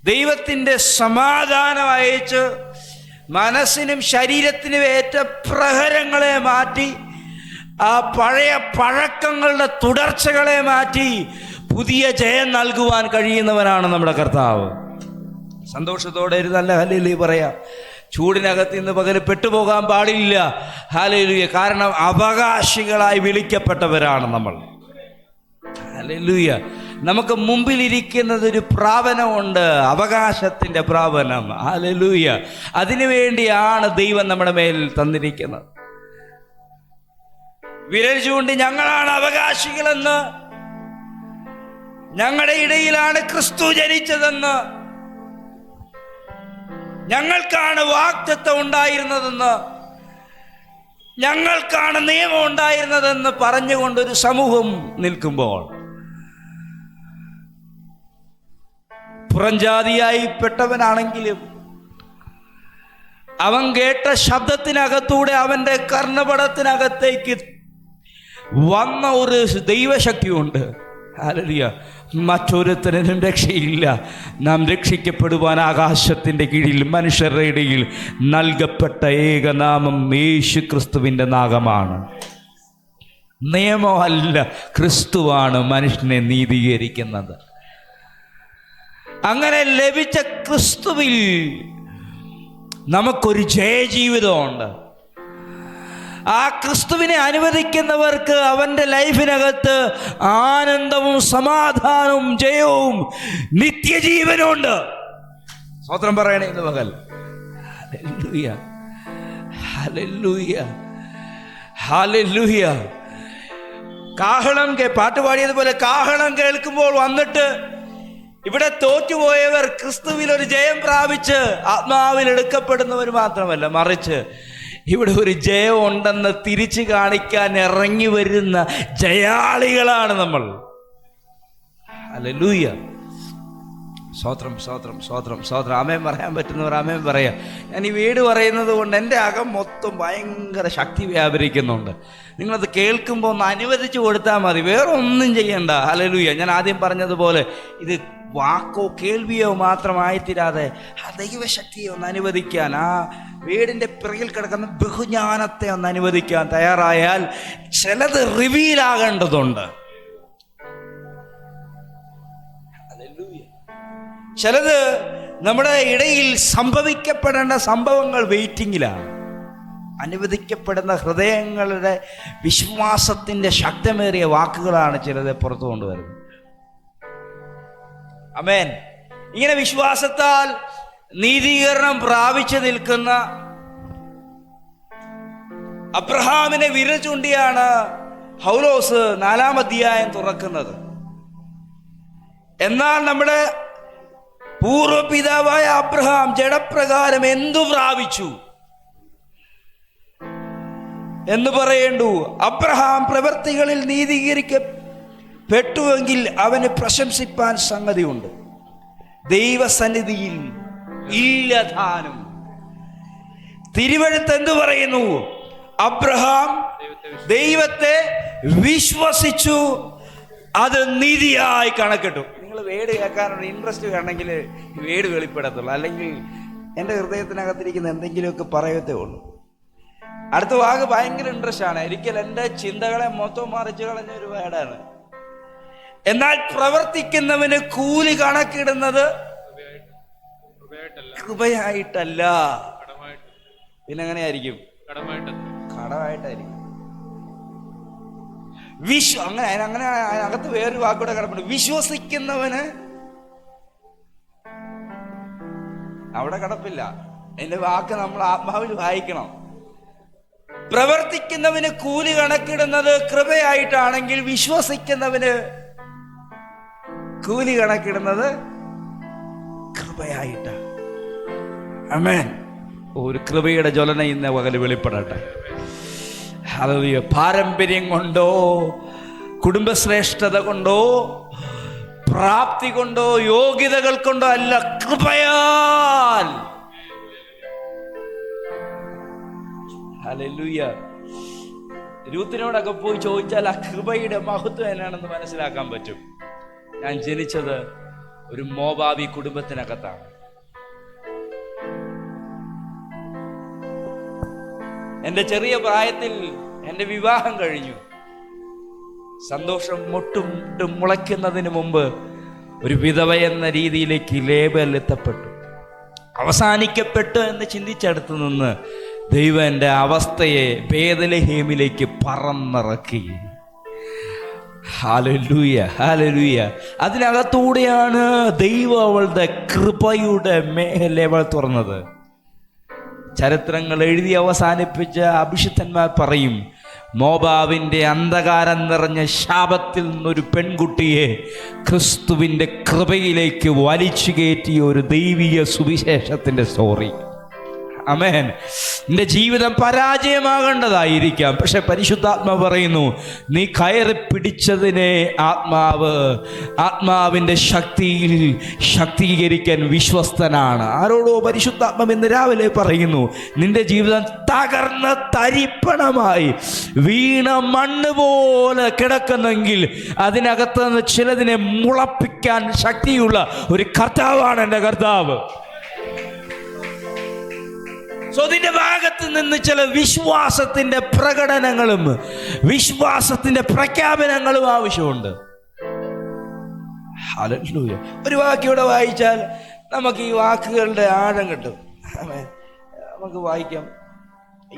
ദൈവത്തിൻ്റെ സമാധാനം അയച്ച്, മനസ്സിനും ശരീരത്തിനും ഏറ്റ പ്രഹരങ്ങളെ മാറ്റി, ആ പഴയ പഴക്കങ്ങളുടെ തുടർച്ചകളെ മാറ്റി പുതിയ ജയം നൽകുവാൻ കഴിയുന്നവനാണ് നമ്മുടെ കർത്താവ്. സന്തോഷത്തോടെ ഒരു നല്ല ഹല്ലേലൂയ പറയാം. ചൂടിനകത്ത് ഇന്ന് പകൽ പെട്ടുപോകാൻ പാടില്ല. ഹല്ലേലൂയ. കാരണം അവകാശികളായി വിളിക്കപ്പെട്ടവരാണ് നമ്മൾ. ഹല്ലേലൂയ. നമുക്ക് മുമ്പിലിരിക്കുന്നത് ഒരു പ്രാപനമുണ്ട്, അവകാശത്തിൻ്റെ പ്രാപനം. ഹല്ലേലൂയ. അതിനുവേണ്ടിയാണ് ദൈവം നമ്മുടെ മേൽ തന്നിരിക്കുന്നത്. വിരൽ ചൂണ്ടി ഞങ്ങളാണ് അവകാശികളെന്ന്, ഞങ്ങളുടെ ഇടയിലാണ് ക്രിസ്തു ജനിച്ചതെന്ന്, ഞങ്ങൾക്കാണ് വാഗ്ദത്തം ഉണ്ടായിരുന്നതെന്ന്, ഞങ്ങൾക്കാണ് നിയമം ഉണ്ടായിരുന്നതെന്ന് പറഞ്ഞുകൊണ്ടൊരു സമൂഹം നിൽക്കുമ്പോൾ, പുറംജാതിയായി പെട്ടവനാണെങ്കിലും അവൻ കേട്ട ശബ്ദത്തിനകത്തൂടെ അവൻ്റെ കർണപടത്തിനകത്തേക്ക് വന്ന ഒരു ദൈവശക്തിയുണ്ട്. ഹല്ലേലൂയ. മറ്റൊരുത്തനും രക്ഷയില്ല. നാം രക്ഷിക്കപ്പെടുവാൻ ആകാശത്തിൻ്റെ കീഴിൽ മനുഷ്യരുടെ ഇടയിൽ നൽകപ്പെട്ട ഏകനാമം യേശു ക്രിസ്തുവിൻ്റെ നാമമാണ്. നിയമമല്ല, ക്രിസ്തുവാണ് മനുഷ്യനെ നീതീകരിക്കുന്നത്. അങ്ങനെ ലഭിച്ച ക്രിസ്തുവിൽ നമുക്കൊരു ജയജീവിതമുണ്ട്. ആ ക്രിസ്തുവിനെ അനുവദിക്കുന്നവർക്ക് അവൻ്റെ ലൈഫിനകത്ത് ആനന്ദവും സമാധാനവും ജയവും നിത്യജീവനുണ്ട്. സ്തോത്രം പറയണേ ഇന്ന് പകൽ. Hallelujah, hallelujah, hallelujah. കാഹളം പാട്ട് പാടിയതുപോലെ കാഹളം കേൾക്കുമ്പോൾ വന്നിട്ട് ഇവിടെ തോറ്റുപോയവർ ക്രിസ്തുവിൽ ഒരു ജയം പ്രാപിച്ച് ആത്മാവിൽ എടുക്കപ്പെടുന്നവർ മാത്രമല്ല, മറിച്ച് ഇവിടെ ഒരു ജയം ഉണ്ടെന്ന് തിരിച്ചു കാണിക്കാൻ ഇറങ്ങി വരുന്ന ജയാളികളാണ് നമ്മൾ. ഹല്ലേലൂയ. സ്തോത്രം, സ്തോത്രം, സ്തോത്രം, സ്തോത്രം. ആമേൻ പറയാൻ പറ്റുന്നവർ ആമേൻ പറയാം. ഞാൻ ഈ വീട് പറയുന്നത് കൊണ്ട് എൻ്റെ അകം മൊത്തം ഭയങ്കര ശക്തി വ്യാപരിക്കുന്നുണ്ട്. നിങ്ങളത് കേൾക്കുമ്പോൾ ഒന്ന് അനുവദിച്ചു കൊടുത്താൽ മതി, വേറെ ഒന്നും ചെയ്യണ്ട. ഹല്ലേലൂയ. ഞാൻ ആദ്യം പറഞ്ഞതുപോലെ ഇത് വാക്കോ കേൾവിയോ മാത്രമായിത്തീരാതെ ആ ദൈവശക്തിയെ ഒന്ന് അനുവദിക്കാൻ, ആ വീടിൻ്റെ പിറകിൽ കിടക്കുന്ന ബഹുജ്ഞാനത്തെ ഒന്ന് അനുവദിക്കാൻ തയ്യാറായാൽ ചിലത് റിവീലാകേണ്ടതുണ്ട്. ചിലത് നമ്മുടെ ഇടയിൽ സംഭവിക്കപ്പെടേണ്ട സംഭവങ്ങൾ വെയിറ്റിങ്ങിലാണ്. അനുവദിക്കപ്പെടുന്ന ഹൃദയങ്ങളുടെ വിശ്വാസത്തിൻ്റെ ശക്തമേറിയ വാക്കുകളാണ് ചിലത് പുറത്തു കൊണ്ടുവരുന്നത്. ആമേൻ. ഇങ്ങനെ വിശ്വാസത്താൽ നീതീകരണം പ്രാപിച്ചു നിൽക്കുന്ന അബ്രഹാമിനെ വിരൽ ചൂണ്ടിയാണ് പൗലോസ് 4-ാം അധ്യായം തുറക്കുന്നത്. എന്നാൽ നമ്മുടെ പൂർവപിതാവായ അബ്രഹാം ജഡപ്രകാരം എന്തു പ്രാപിച്ചു എന്ന് പറയേണ്ടു. അബ്രഹാം പ്രവൃത്തികളിൽ നീതീകരിക്കപ്പെട്ടുവെങ്കിൽ അവന് പ്രശംസിപ്പാൻ സംഗതിയുണ്ട്. ദൈവസന്നിധിയിൽ ഇല്ലധാനം. തിരുവെഴുത്ത് എന്തു പറയുന്നു? അബ്രഹാം ദൈവത്തെ വിശ്വസിച്ചു, അത് നീതിയായി കണക്കിട്ടു. നിങ്ങൾ വേട് കേൾക്കാനുള്ള ഇൻട്രസ്റ്റ് വേണമെങ്കിൽ വേട് വെളിപ്പെടത്തുള്ളൂ, അല്ലെങ്കിൽ എൻ്റെ ഹൃദയത്തിനകത്തിരിക്കുന്ന എന്തെങ്കിലുമൊക്കെ പറയത്തേ ഉള്ളൂ. അടുത്ത വാക്ക് ഭയങ്കര ഇൻട്രസ്റ്റ് ആണ്. ഒരിക്കൽ എൻ്റെ ചിന്തകളെ മൊത്തം മറിച്ച് കളഞ്ഞ ഒരു വേടാണ്. എന്നാൽ പ്രവർത്തിക്കുന്നവന് കൂലി കണക്കിടുന്നത് കൃപയായിട്ടല്ല. പിന്നെ എങ്ങനെയായിരിക്കും? കടമായിട്ടായിരിക്കും. അങ്ങനെ അതിനകത്ത് വേറൊരു വാക്കൂടെ കിടപ്പുണ്ട്. വിശ്വസിക്കുന്നവന് അവിടെ കിടപ്പില്ല. എന്റെ വാക്ക് നമ്മൾ ആത്മാവിൽ വായിക്കണം. പ്രവർത്തിക്കുന്നവന് കൂലി കണക്കിടുന്നത് കൃപയായിട്ടാണെങ്കിൽ വിശ്വസിക്കുന്നവന് കൂലി കണക്കിടുന്നത് കൃപയായിട്ടാണ്. ആമേൻ. ഒരു കൃപയുടെ ജ്വലന ഇന്ന് പകല് വെളിപ്പെടട്ടെ. ഹല്ലേലൂയ. പാരമ്പര്യം കൊണ്ടോ കുടുംബശ്രേഷ്ഠത കൊണ്ടോ പ്രാപ്തി കൊണ്ടോ യോഗ്യതകൾ കൊണ്ടോ അല്ല, കൃപയാൽ. ഹല്ലേലൂയ. രൂത്തിനോടൊക്കെ പോയി ചോദിച്ചാൽ ആ കൃപയുടെ മഹത്വം എന്നാണെന്ന് മനസ്സിലാക്കാൻ പറ്റും. ഞാൻ ജനിച്ചത് ഒരു മോവാബി കുടുംബത്തിനകത്താണ്. എൻ്റെ ചെറിയ പ്രായത്തിൽ എൻ്റെ വിവാഹം കഴിഞ്ഞു. സന്തോഷം മുട്ടും മുളയ്ക്കുന്നതിന് മുമ്പ് ഒരു വിധവ എന്ന രീതിയിലേക്ക് ലേബൽ എത്തപ്പെട്ടു. അവസാനിക്കപ്പെട്ടു എന്ന് ചിന്തിച്ചടുത്ത് നിന്ന് ദൈവം എൻ്റെ അവസ്ഥയെ ബേത്ലഹേമിലേക്ക് പറന്നിറക്കി. Hallelujah, hallelujah. അതിനകത്തൂടെയാണ് ദൈവം അവളുടെ കൃപയുടെ മേഖലകൾ തുറന്നത്. ചരിത്രങ്ങൾ എഴുതി അവസാനിപ്പിച്ച അഭിഷിക്തന്മാർ പറയും, മോബാവിൻ്റെ അന്ധകാരം നിറഞ്ഞ ശാപത്തിൽ നിന്നൊരു പെൺകുട്ടിയെ ക്രിസ്തുവിൻ്റെ കൃപയിലേക്ക് വലിച്ചു കയറ്റിയ ഒരു ദൈവിക സുവിശേഷത്തിൻ്റെ സ്റ്റോറി. ആമേൻ. നിന്റെ ജീവിതം പരാജയമാകേണ്ടതായിരിക്കാം, പക്ഷെ പരിശുദ്ധാത്മാവ് പറയുന്നു, നീ കയറി പിടിച്ചതിനെ ആത്മാവിൻ്റെ ശക്തിയിൽ ശക്തീകരിക്കാൻ വിശ്വസ്തനാണ്. ആരോടോ പരിശുദ്ധാത്മാവ് ഇന്ന് രാവിലെ പറയുന്നു, നിന്റെ ജീവിതം തകർന്ന തരിപ്പണമായി വീണ മണ്ണ് പോലെ കിടക്കുന്നെങ്കിൽ അതിനകത്ത് നിന്ന് ചിലതിനെ മുളപ്പിക്കാൻ ശക്തിയുള്ള ഒരു കർത്താവാണ് എൻ്റെ കർത്താവ്. നിന്റെ ഭാഗത്ത് നിന്ന് ചില വിശ്വാസത്തിന്റെ പ്രകടനങ്ങളും വിശ്വാസത്തിന്റെ പ്രഖ്യാപനങ്ങളും ആവശ്യമുണ്ട്. ഹല്ലേലൂയ. ഒരു വാക്യോടെ വായിച്ചാൽ നമുക്ക് ഈ വാക്കുകളുടെ ആഴം കിട്ടും. നമുക്ക് വായിക്കാം.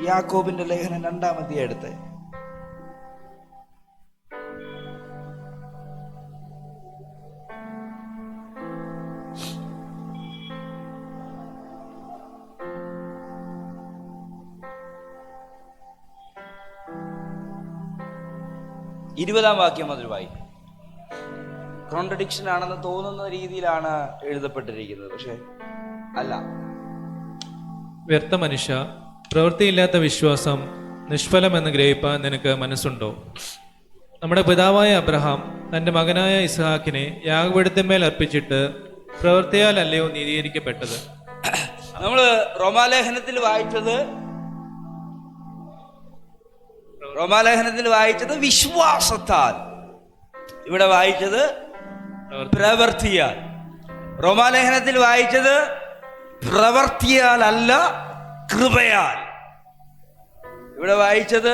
യാക്കോബിന്റെ ലേഖനം 2-ാം അധ്യായം എടുത്ത് ഇരുപതാം വാക്യം മുതൽ വായിക്കും. കോൺട്രഡിക്ഷൻ ആണെന്ന് തോന്നുന്ന രീതിയിലാണ് എഴുതപ്പെട്ടിരിക്കുന്നത്, പക്ഷെ അല്ല. വ്യർത്ഥ മനുഷ്യ, പ്രവൃത്തിയില്ലാത്ത വിശ്വാസം നിഷ്ഫലമെന്ന് ഗ്രഹിപ്പാൻ നിനക്ക് മനസ്സുണ്ടോ? നമ്മുടെ പിതാവായ അബ്രഹാം തൻ്റെ മകനായ ഇസ്ഹാക്കിനെ യാഗപീഠത്തിന്മേൽ അർപ്പിച്ചിട്ട് പ്രവൃത്തിയാൽ അല്ലയോ നീതീകരിക്കപ്പെട്ടത്? നമ്മൾ റോമാലേഖനത്തിൽ വായിച്ചത് വിശ്വാസത്താൽ, ഇവിടെ വായിച്ചത് പ്രവൃത്തിയാൽ. റോമാലേഖനത്തിൽ വായിച്ചത് പ്രവൃത്തിയാൽ അല്ല, കൃപയാൽ. ഇവിടെ വായിച്ചത്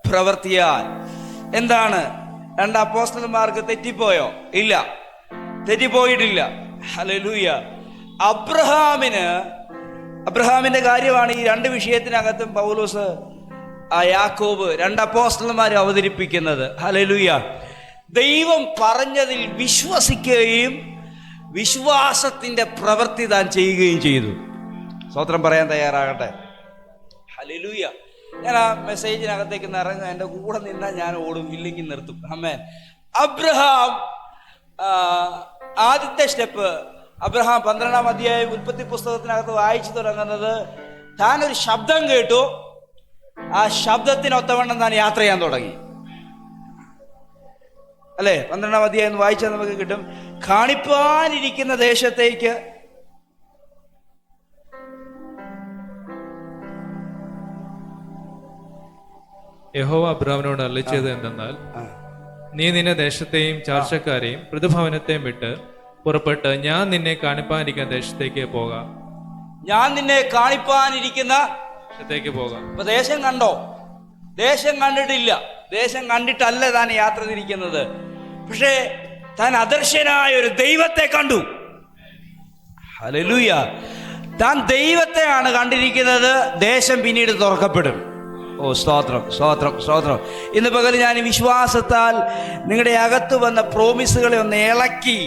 പ്രവൃത്തിയാൽ. എന്താണ്? 2 അപ്പോസ്തലന്മാർക്ക് തെറ്റിപ്പോയോ? ഇല്ല, തെറ്റിപ്പോയിട്ടില്ല. ഹല്ലേലൂയ. അബ്രഹാമിന്റെ കാര്യമാണ് ഈ 2 വിഷയത്തിനകത്തും പൗലോസ് യാക്കോബ് 2 അപ്പോസ്തലന്മാരെ അവതരിപ്പിക്കുന്നത്. ഹല്ലേലൂയ. ദൈവം പറഞ്ഞതിൽ വിശ്വസിക്കുകയും വിശ്വാസത്തിന്റെ പ്രവൃത്തി താൻ ചെയ്യുകയും ചെയ്തു. സ്തോത്രം പറയാൻ തയ്യാറാകട്ടെ. ഹല്ലേലൂയ. ഞാൻ ആ മെസ്സേജിനകത്തേക്ക് ഇറങ്ങുക, എൻ്റെ കൂടെ നിന്നാൽ ഞാൻ ഓടും, ഇല്ലെങ്കിൽ നിർത്തും. ആമേൻ. അബ്രഹാം ആദ്യത്തെ സ്റ്റെപ്പ്, അബ്രഹാം 12-ാം അധ്യായം ഉൽപ്പത്തി പുസ്തകത്തിനകത്ത് വായിച്ചു തുടങ്ങുന്നത്, താനൊരു ശബ്ദം കേട്ടു, ആ ശബ്ദത്തിനൊത്തവണ്ണം താൻ യാത്ര ചെയ്യാൻ തുടങ്ങി. അല്ലേ? 12-ാം അധ്യായം വായിച്ചാൽ നമുക്ക് കിട്ടും. കാണിപ്പാനിരിക്കുന്ന ദേശത്തേക്ക് യഹോവ അബ്രഹാമിനോട് അരുളിച്ചത് എന്തെന്നാൽ, നീ നിന്റെ ദേശത്തെയും ചാർച്ചക്കാരെയും പ്രതിഭവനത്തെയും വിട്ട് പുറപ്പെട്ട് ഞാൻ നിന്നെ കാണിപ്പാനിരിക്കുന്ന ദേശത്തേക്ക് പോകാം. ഞാൻ നിന്നെ കാണിപ്പാനിരിക്കുന്ന ദേശത്തേക്ക് പോകാം. ഇപ്പൊ ദേശം കണ്ടോ? ദേശം കണ്ടിട്ടില്ല. ദേശം കണ്ടിട്ടല്ല താൻ യാത്ര തിരിക്കുന്നത്. പക്ഷേ താൻ അദർശനായ ഒരു ദൈവത്തെ കണ്ടു. ഹല്ലേലൂയ. താൻ ദൈവത്തെയാണ് കണ്ടിരിക്കുന്നത്. ദേശം പിന്നീട് തുറക്കപ്പെടും. ഓ സ്തോത്രം, സ്തോത്രം, സ്തോത്രം. ഇന്ന് പകൽ ഞാൻ വിശ്വാസത്താൽ നിങ്ങളുടെ അകത്ത് വന്ന പ്രോമിസുകളെ ഒന്ന് ഇളക്കി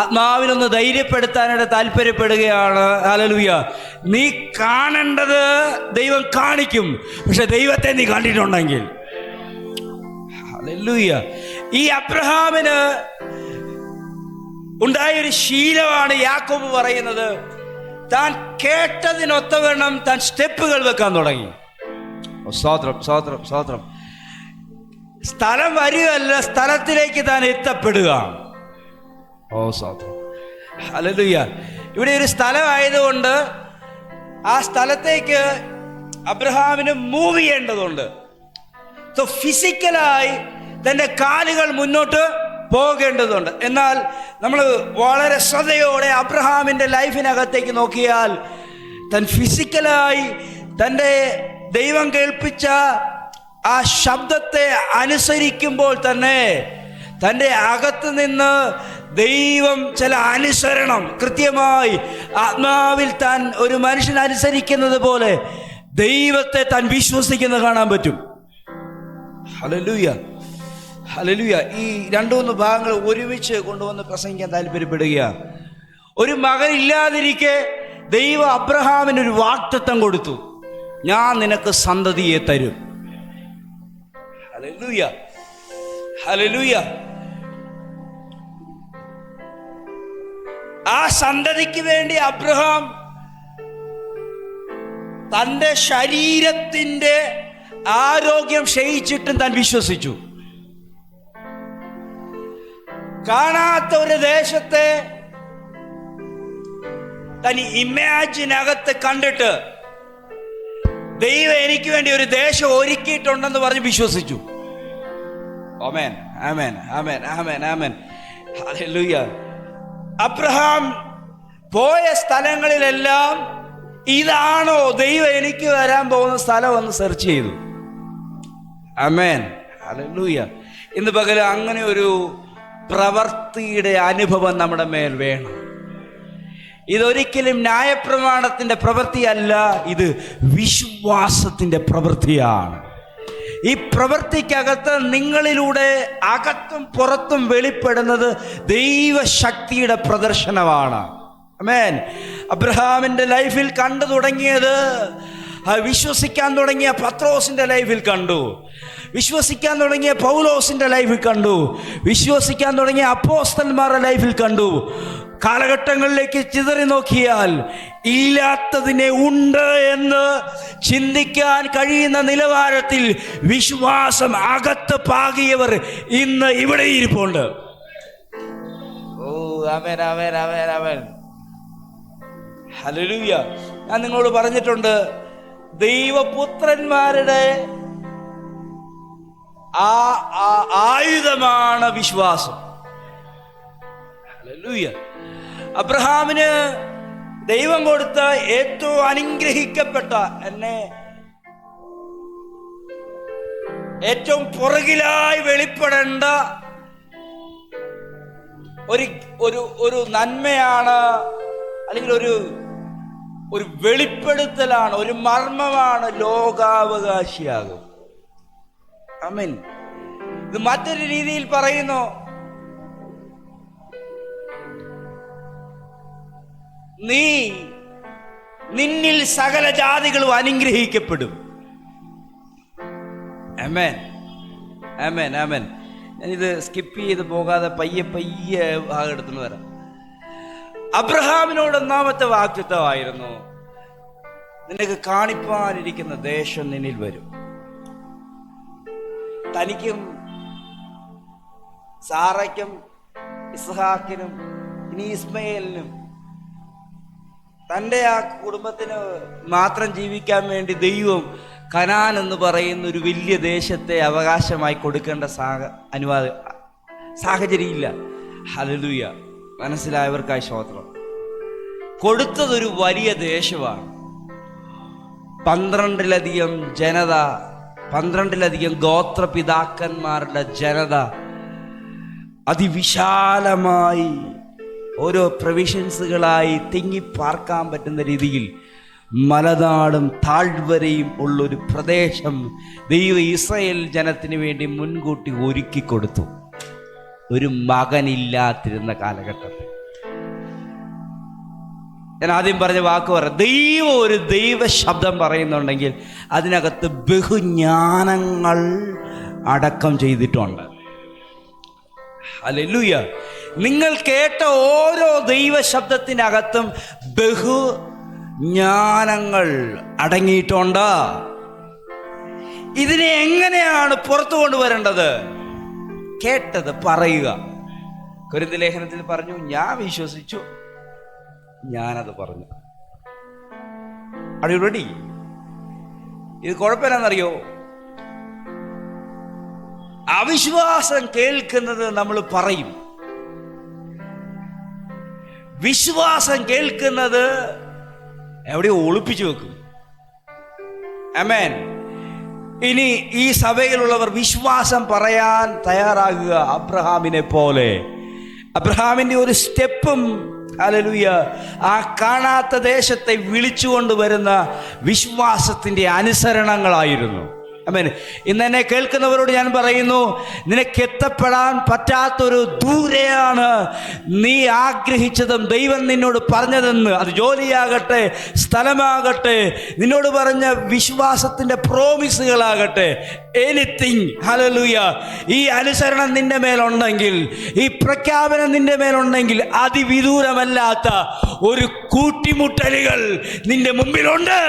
ആത്മാവിനൊന്ന് ധൈര്യപ്പെടുത്താനായിട്ട് താല്പര്യപ്പെടുകയാണ്. ഹല്ലേലൂയ. നീ കാണേണ്ടത് ദൈവം കാണിക്കും. പക്ഷെ ദൈവത്തെ നീ കണ്ടിട്ടുണ്ടെങ്കിൽ, ഹല്ലേലൂയ. ഈ അബ്രഹാമിന് ഉണ്ടായൊരു ശീലമാണ് യാക്കോബ് പറയുന്നത്. താൻ കേട്ടതിനൊത്തവണ്ണം താൻ സ്റ്റെപ്പുകൾ വെക്കാൻ തുടങ്ങി. സ്തോത്രം, സ്തോത്രം, സ്തോത്രം. സ്ഥലം വരികയല്ല, സ്ഥലത്തിലേക്ക് താൻ എത്തപ്പെടുക. ഓ സ്തോത്രം, ഹല്ലേലൂയ. ഇവിടെ ഒരു സ്ഥലമായതുകൊണ്ട് ആ സ്ഥലത്തേക്ക് അബ്രഹാമിന് മൂവ് ചെയ്യേണ്ടതുണ്ട്. സോ ഫിസിക്കലായി തൻ്റെ കാലുകൾ മുന്നോട്ട് പോകേണ്ടതുണ്ട്. എന്നാൽ നമ്മൾ വളരെ ശ്രദ്ധയോടെ അബ്രഹാമിൻ്റെ ലൈഫിനകത്തേക്ക് നോക്കിയാൽ താൻ ഫിസിക്കലായി തൻ്റെ ദൈവം കേൾപ്പിച്ച ആ ശബ്ദത്തെ അനുസരിക്കുമ്പോൾ തന്നെ തൻ്റെ അകത്ത് നിന്ന് ദൈവം ചില അനുസരണം കൃത്യമായി ആത്മാവിൽ താൻ ഒരു മനുഷ്യൻ അനുസരിക്കുന്നത് പോലെ ദൈവത്തെ താൻ വിശ്വസിക്കുന്നത് കാണാൻ പറ്റും. Hallelujah, hallelujah. ഈ 2-3 ഭാഗങ്ങൾ ഒരുമിച്ച് കൊണ്ടുവന്ന് പ്രസംഗിക്കാൻ താല്പര്യപ്പെടുക. ഒരു മകൻ ഇല്ലാതിരിക്കെ ദൈവം അബ്രഹാമിനൊരു വാഗ്ദത്തം കൊടുത്തു. ഞാൻ നിനക്ക് സന്തതിയെ തരും. Hallelujah, hallelujah. ആ സന്തതിക്ക് വേണ്ടി അബ്രഹാം തൻ്റെ ശരീരത്തിൻ്റെ ആരോഗ്യം ക്ഷയിച്ചിട്ടും താൻ വിശ്വസിച്ചു. കാണാത്ത ഒരു ദേശത്തെ തനി ഇമാജിനകത്ത് കണ്ടിട്ട് ദൈവം എനിക്ക് വേണ്ടി ഒരു ദേശം ഒരുക്കിയിട്ടുണ്ടെന്ന് പറഞ്ഞ് വിശ്വസിച്ചു. ആമേൻ, ആമേൻ, ആമേൻ, ആമേൻ, ആമേൻ. ഹല്ലേലൂയ. അബ്രഹാം പോയ സ്ഥലങ്ങളിലെല്ലാം ഇതാണോ ദൈവം എനിക്ക് വരാൻ പോകുന്ന സ്ഥലം എന്ന് സെർച്ച് ചെയ്തു. ആമേൻ, ഹല്ലേലൂയ. ഇന്ന് പകരം അങ്ങനെ ഒരു പ്രവൃത്തിയുടെ അനുഭവം നമ്മുടെ മേൽ വേണം. ഇതൊരിക്കലും ന്യായപ്രമാണത്തിൻ്റെ പ്രവൃത്തിയല്ല, ഇത് വിശ്വാസത്തിൻ്റെ പ്രവൃത്തിയാണ്. ഈ പ്രവൃത്തിക്കകത്ത് നിങ്ങളിലൂടെ അകത്തും പുറത്തും വെളിപ്പെടുന്നത് ദൈവശക്തിയുടെ പ്രദർശനമാണ്. ആമേൻ. അബ്രഹാമിൻ്റെ ലൈഫിൽ കണ്ടു തുടങ്ങിയത്, വിശ്വസിക്കാൻ തുടങ്ങിയ പത്രോസിൻ്റെ ലൈഫിൽ കണ്ടു, വിശ്വസിക്കാൻ തുടങ്ങിയ പൗലോസിൻ്റെ ലൈഫിൽ കണ്ടു, വിശ്വസിക്കാൻ തുടങ്ങിയ അപ്പോസ്തലന്മാരുടെ ലൈഫിൽ കണ്ടു. കാലഘട്ടങ്ങളിലേക്ക് ചിതറി നോക്കിയാൽ ഇല്ലാത്തതിനെ ഉണ്ട് എന്ന് ചിന്തിക്കാൻ കഴിയുന്ന നിലവാരത്തിൽ വിശ്വാസം അകത്ത് പാകിയവർ ഇന്ന് ഇവിടെ ഇരിപ്പുണ്ട്. ഓ ആമേൻ, ആമേൻ, ആമേൻ, ആമേൻ. ഹല്ലേലൂയ. ഞാൻ നിങ്ങളോട് പറഞ്ഞിട്ടുണ്ട്, ദൈവപുത്രന്മാരുടെ ആയുധമാണ് വിശ്വാസം. ഹല്ലേലൂയ. അബ്രഹാമിന് ദൈവം കൊടുത്ത ഏറ്റവും അനുഗ്രഹിക്കപ്പെട്ട, എന്നെ ഏറ്റവും പുറകിലായി വെളിപ്പെടേണ്ട ഒരു നന്മയാണ്, അല്ലെങ്കിൽ ഒരു വെളിപ്പെടുത്തലാണ്, ഒരു മർമ്മമാണ് ലോകാവകാശിയാകും. ആമേൻ. ഇത് മറ്റൊരു രീതിയിൽ പറയുന്നു, നിന്നിൽ സകല ജാതികളും അനുഗ്രഹിക്കപ്പെടും. ആമേൻ, ആമേൻ, ആമേൻ. ഞാനിത് സ്കിപ്പ് ചെയ്ത് പോകാതെ പയ്യെ ഭാഗം എടുത്തുകൊണ്ട് വരാം. അബ്രഹാമിനോട് ഒന്നാമത്തെ വാഗ്ദത്തമായിരുന്നു, നിനക്ക് കാണിപ്പാനിരിക്കുന്ന ദേശം നിന്നിൽ വരും. തനിക്കും സാറയ്ക്കും ഇസ്ഹാക്കിനും ഇനി ഇസ്മയേലിനും തൻ്റെ ആ കുടുംബത്തിന് മാത്രം ജീവിക്കാൻ വേണ്ടി ദൈവം കനാൻ എന്ന് പറയുന്ന ഒരു വലിയ ദേശത്തെ അവകാശമായി കൊടുക്കേണ്ട സാഹചര്യം ഇല്ല. ഹല്ലേലൂയ. മനസ്സിലായവർക്കായി സ്തോത്രം. കൊടുത്തതൊരു വലിയ ദേശമാണ്. 12ലധികം ജനത, 12ലധികം ഗോത്രപിതാക്കന്മാരുടെ ജനത അതിവിശാലമായി ഓരോ പ്രൊവിഷൻസുകളായി തിങ്ങിപ്പാർക്കാൻ പറ്റുന്ന രീതിയിൽ മലനാടും താഴ്വരയും ഉള്ളൊരു പ്രദേശം ദൈവം ഇസ്രായേൽ ജനത്തിന് വേണ്ടി മുൻകൂട്ടി ഒരുക്കി കൊടുത്തു. ഒരു മകനില്ലാതിരുന്ന കാലഘട്ടത്തിൽ. ഞാൻ ആദ്യം പറഞ്ഞ വാക്ക് പറയാം, ദൈവം ഒരു ദൈവ ശബ്ദം പറയുന്നുണ്ടെങ്കിൽ അതിനകത്ത് ബഹുജ്ഞാനങ്ങൾ അടക്കം ചെയ്തിട്ടുണ്ട്. ഹല്ലേലൂയ. നിങ്ങൾ കേട്ട ഓരോ ദൈവ ശബ്ദത്തിനകത്തും ബഹുജ്ഞാനങ്ങൾ അടങ്ങിയിട്ടുണ്ട്. ഇതിനെ എങ്ങനെയാണ് പുറത്തു കൊണ്ടുവരേണ്ടത്? കേട്ടത് പറയുക. കൊരിന്ത്യർ ലേഖനത്തിൽ പറഞ്ഞു, ഞാൻ വിശ്വസിച്ചു, ഞാനത് പറഞ്ഞു. റെഡി? ഇത് കുഴപ്പമില്ലെന്നറിയോ? അവിശ്വാസം കേൾക്കുന്നത് നമ്മൾ പറയും, വിശ്വാസം കേൾക്കുന്നത് എവിടെയോ ഒളിപ്പിച്ചു വെക്കും. ആമേൻ. ഇനി ഈ സഭയിലുള്ളവർ വിശ്വാസം പറയാൻ തയ്യാറാകുക. അബ്രഹാമിനെ പോലെ. അബ്രഹാമിന്റെ ഒരു സ്റ്റെപ്പും ഹല്ലേലൂയ ആ കാണാത്ത ദേശത്തെ വിളിച്ചുകൊണ്ടുവരുന്ന വിശ്വാസത്തിന്റെ അനുസരണങ്ങളായിരുന്നു. ആമേൻ. ഇന്ന് എന്നെ കേൾക്കുന്നവരോട് ഞാൻ പറയുന്നു, നിനക്ക് എത്തപ്പെടാൻ പറ്റാത്തൊരു ദൂരെയാണ് നീ ആഗ്രഹിച്ചതും ദൈവം നിന്നോട് പറഞ്ഞതെന്ന്. അത് ജോലിയാകട്ടെ, സ്ഥലമാകട്ടെ, നിന്നോട് പറഞ്ഞ വിശ്വാസത്തിൻ്റെ പ്രോമിസുകളാകട്ടെ, എനിത്തിങ്. ഹല്ലേലൂയ. ഈ അനുസരണം നിന്റെ മേലുണ്ടെങ്കിൽ, ഈ പ്രഖ്യാപനം നിന്റെ മേലുണ്ടെങ്കിൽ, അതിവിദൂരമല്ലാത്ത ഒരു കൂട്ടിമുട്ടലുകൾ നിന്റെ മുമ്പിലുണ്ട്.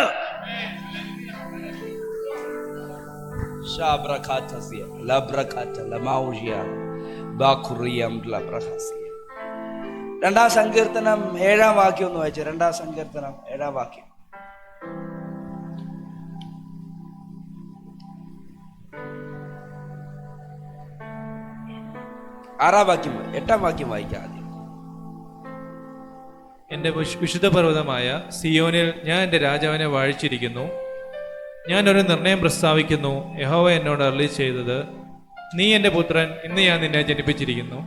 രണ്ടാം സങ്കീർത്തനം 7-ാം വാക്യം ഒന്ന് വായിച്ചു. 2-ാം സങ്കീർത്തനം 7-ാം വാക്യം. ആറാം വാക്യം, 8-ാം വാക്യം വായിക്കാം ആദ്യം. എന്റെ വിശുദ്ധ പർവ്വതമായ സിയോനിൽ ഞാൻ എന്റെ രാജാവിനെ വാഴിച്ചിരിക്കുന്നു. ഞാൻ ഒരു നിർണയം പ്രസ്താവിക്കുന്നു. യഹോവ എന്നോട് അരുളി ചെയ്തത്, നീ എൻ്റെ പുത്രൻ, ഇന്ന് ഞാൻ നിന്നെ ജനിപ്പിച്ചിരിക്കുന്നു.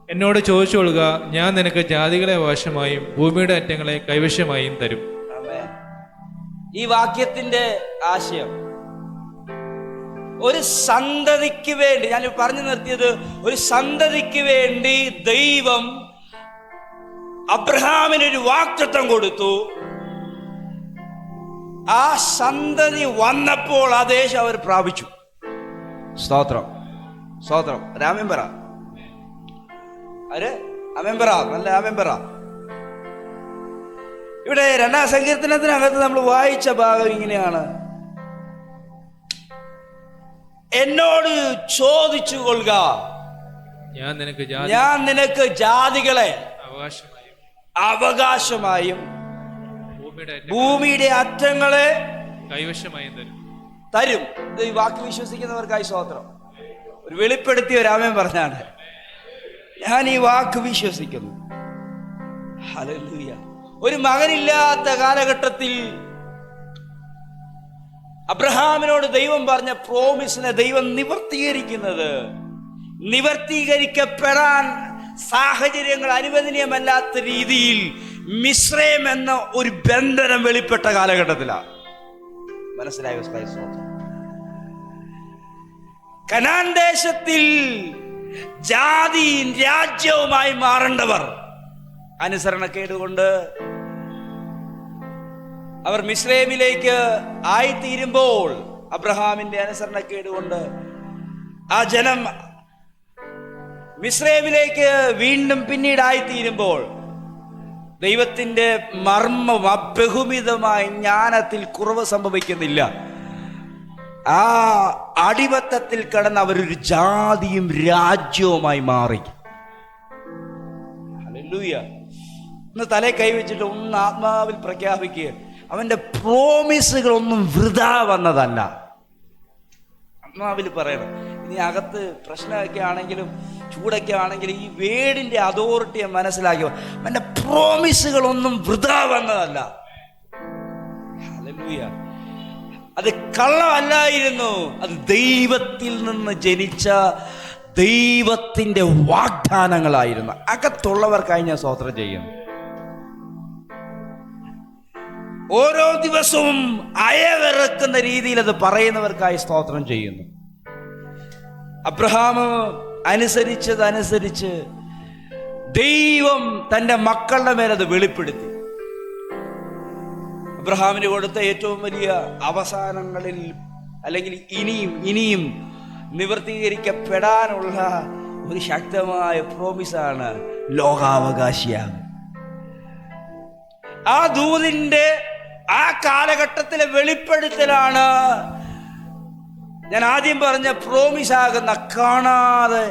എന്നോട് ചോദിച്ചുകൊള്ളുക, ഞാൻ നിനക്ക് ജാതികളെ അവകാശമായും ഭൂമിയുടെ അറ്റങ്ങളെ കൈവശമായും തരും. ഈ വാക്യത്തിന്റെ ആശയം ഒരു സന്തതിക്ക് വേണ്ടി, ഞാൻ പറഞ്ഞു നിർത്തിയത്, ഒരു സന്തതിക്ക് വേണ്ടി ദൈവം അബ്രഹാമിനൊരു വാഗ്ദത്തം കൊടുത്തു. ആ സന്തതി വന്നപ്പോൾ ആ ദേശം അവർ പ്രാപിച്ചു. സ്തോത്രം, സ്തോത്രം. രാമൻ പറ, അമേൻ പറ, നല്ല ആമേൻ പറ. ഇവിടെ 2-ാം സങ്കീർത്തനത്തിനകത്ത് നമ്മൾ വായിച്ച ഭാഗം ഇങ്ങനെയാണ്: എന്നോട് ചോദിച്ചു കൊള്ളുക, ഞാൻ നിനക്ക് ജാതികളെ അവകാശമായും ഭൂമിയുടെ അറ്റങ്ങളെ കൈവശമായും തരും. ഈ വാക്ക് വിശ്വസിക്കുന്നവർക്കായി സ്തോത്രം. ഒരു വെളിപ്പെടുത്തിയ രാമൻ പറഞ്ഞാണ്, ഞാൻ ഈ വാക്ക് വിശ്വസിക്കുന്നു. ഹല്ലേലൂയ. ഒരു മകനില്ലാത്ത കാലഘട്ടത്തിൽ അബ്രഹാമിനോട് ദൈവം പറഞ്ഞ പ്രോമിസിനെ ദൈവം നിവർത്തീകരിക്കപ്പെടാൻ സാഹചര്യങ്ങൾ അനുവദനീയമല്ലാത്ത രീതിയിൽ മിസ്രൈം എന്ന ഒരു ബന്ധനം വെളിപ്പെട്ട കാലഘട്ടത്തിലാണ്. മനസ്സിലായോ? കനാൻ ദേശത്തിൽ ജാതിയും രാജ്യവുമായി മാറേണ്ടവർ അനുസരണക്കേടുകൊണ്ട് അവർ മിസ്രൈമിലേക്ക് ആയിത്തീരുമ്പോൾ, അബ്രഹാമിന്റെ അനുസരണക്കേടുകൊണ്ട് ആ ജനം മിസ്രൈമിലേക്ക് വീണ്ടും പിന്നീട് ആയിത്തീരുമ്പോൾ, ദൈവത്തിന്റെ മർമ്മം ബഹുമിതമായ ജ്ഞാനത്തിൽ കുറവ് സംഭവിക്കുന്നില്ല. ആ അടിമത്തത്തിൽ കടന്ന് അവരൊരു ജാതിയും രാജ്യവുമായി മാറി. ഹല്ലേലൂയ. ഒന്ന് തലേ കൈവച്ചിട്ട് ഒന്ന് ആത്മാവിൽ പ്രഖ്യാപിക്കുക, അവന്റെ പ്രോമിസുകളൊന്നും വൃഥാ വന്നതല്ല. ആത്മാവിൽ പറയണം. ഇനി അകത്ത് പ്രശ്നമൊക്കെ ആണെങ്കിലും ചൂടൊക്കെ ആണെങ്കിൽ ഈ വേടിൻ്റെ അതോറിറ്റിയെ മനസ്സിലാക്കി എൻ്റെ പ്രോമിസുകളൊന്നും വൃഥാ വന്നതല്ല. ഹല്ലേലൂയ. അത് കള്ളമല്ലായിരുന്നു, അത് ദൈവത്തിൽ നിന്ന് ജനിച്ച ദൈവത്തിൻ്റെ വാഗ്ദാനങ്ങളായിരുന്നു. അകത്തുള്ളവർക്കായി ഞാൻ സ്തോത്രം ചെയ്യുന്നു. ഓരോ ദിവസവും അയവിറക്കുന്ന രീതിയിൽ അത് പറയുന്നവർക്കായി സ്തോത്രം ചെയ്യുന്നു. അബ്രഹാം അനുസരിച്ച് ദൈവം തൻ്റെ മക്കളുടെ മേലത് വെളിപ്പെടുത്തി. അബ്രഹാമിന് കൊടുത്ത ഏറ്റവും വലിയ അവസാനങ്ങളിൽ അല്ലെങ്കിൽ ഇനിയും നിവർത്തീകരിക്കപ്പെടാനുള്ള ഒരു ശക്തമായ പ്രോമിസാണ് ലോകാവകാശിയാകും. ആ ദൂതിൻ്റെ ആ കാലഘട്ടത്തിലെ വെളിപ്പെടുത്തലാണ് ഞാൻ ആദ്യം പറഞ്ഞ പ്രോമിസാകുന്ന കാണാതെ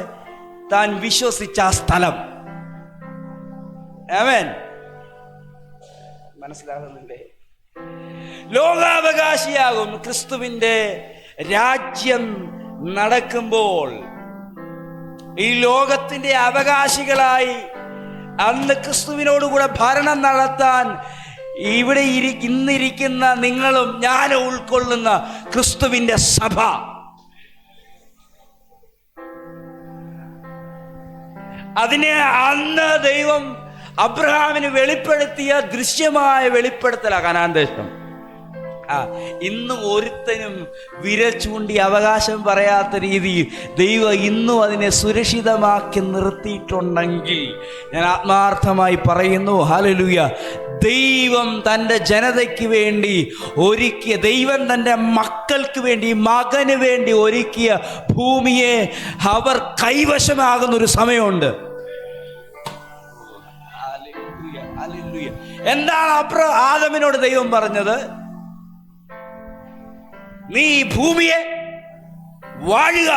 താൻ വിശ്വസിച്ച ആ സ്ഥലം. ആമേൻ. മനസ്സിലാകുന്നില്ലേ? ലോകാവകാശിയാകും. ക്രിസ്തുവിന്റെ രാജ്യം നടക്കുമ്പോൾ ഈ ലോകത്തിന്റെ അവകാശികളായി അന്ന് ക്രിസ്തുവിനോടുകൂടെ ഭരണം നടത്താൻ ഇവിടെ ഇന്നിരിക്കുന്ന നിങ്ങളും ഞാനും ഉൾക്കൊള്ളുന്ന ക്രിസ്തുവിന്റെ സഭ, അതിനെ അന്ന് ദൈവം അബ്രഹാമിന് വെളിപ്പെടുത്തിയ ദൃശ്യമായ വെളിപ്പെടുത്തലാണ് കനാൻ ദേശം. ഇന്നും ഒരുത്തനും വിരൽ ചൂണ്ടി അവകാശം പറയാത്ത രീതിയിൽ ദൈവം ഇന്നും അതിനെ സുരക്ഷിതമാക്കി നിർത്തിയിട്ടുണ്ടെങ്കിൽ ഞാൻ ആത്മാർത്ഥമായി പറയുന്നു, ഹല്ലേലൂയ. ദൈവം തൻ്റെ ജനതയ്ക്ക് വേണ്ടി ഒരുക്കിയ, ദൈവം തൻ്റെ മക്കൾക്ക് വേണ്ടി, മകന് വേണ്ടി ഒരുക്കിയ ഭൂമിയെ അവർ കൈവശമാകുന്നൊരു സമയമുണ്ട്. എന്താണ് ആദമിനോട് ദൈവം പറഞ്ഞത്? നീ ഈ ഭൂമിയെ വാഴുക,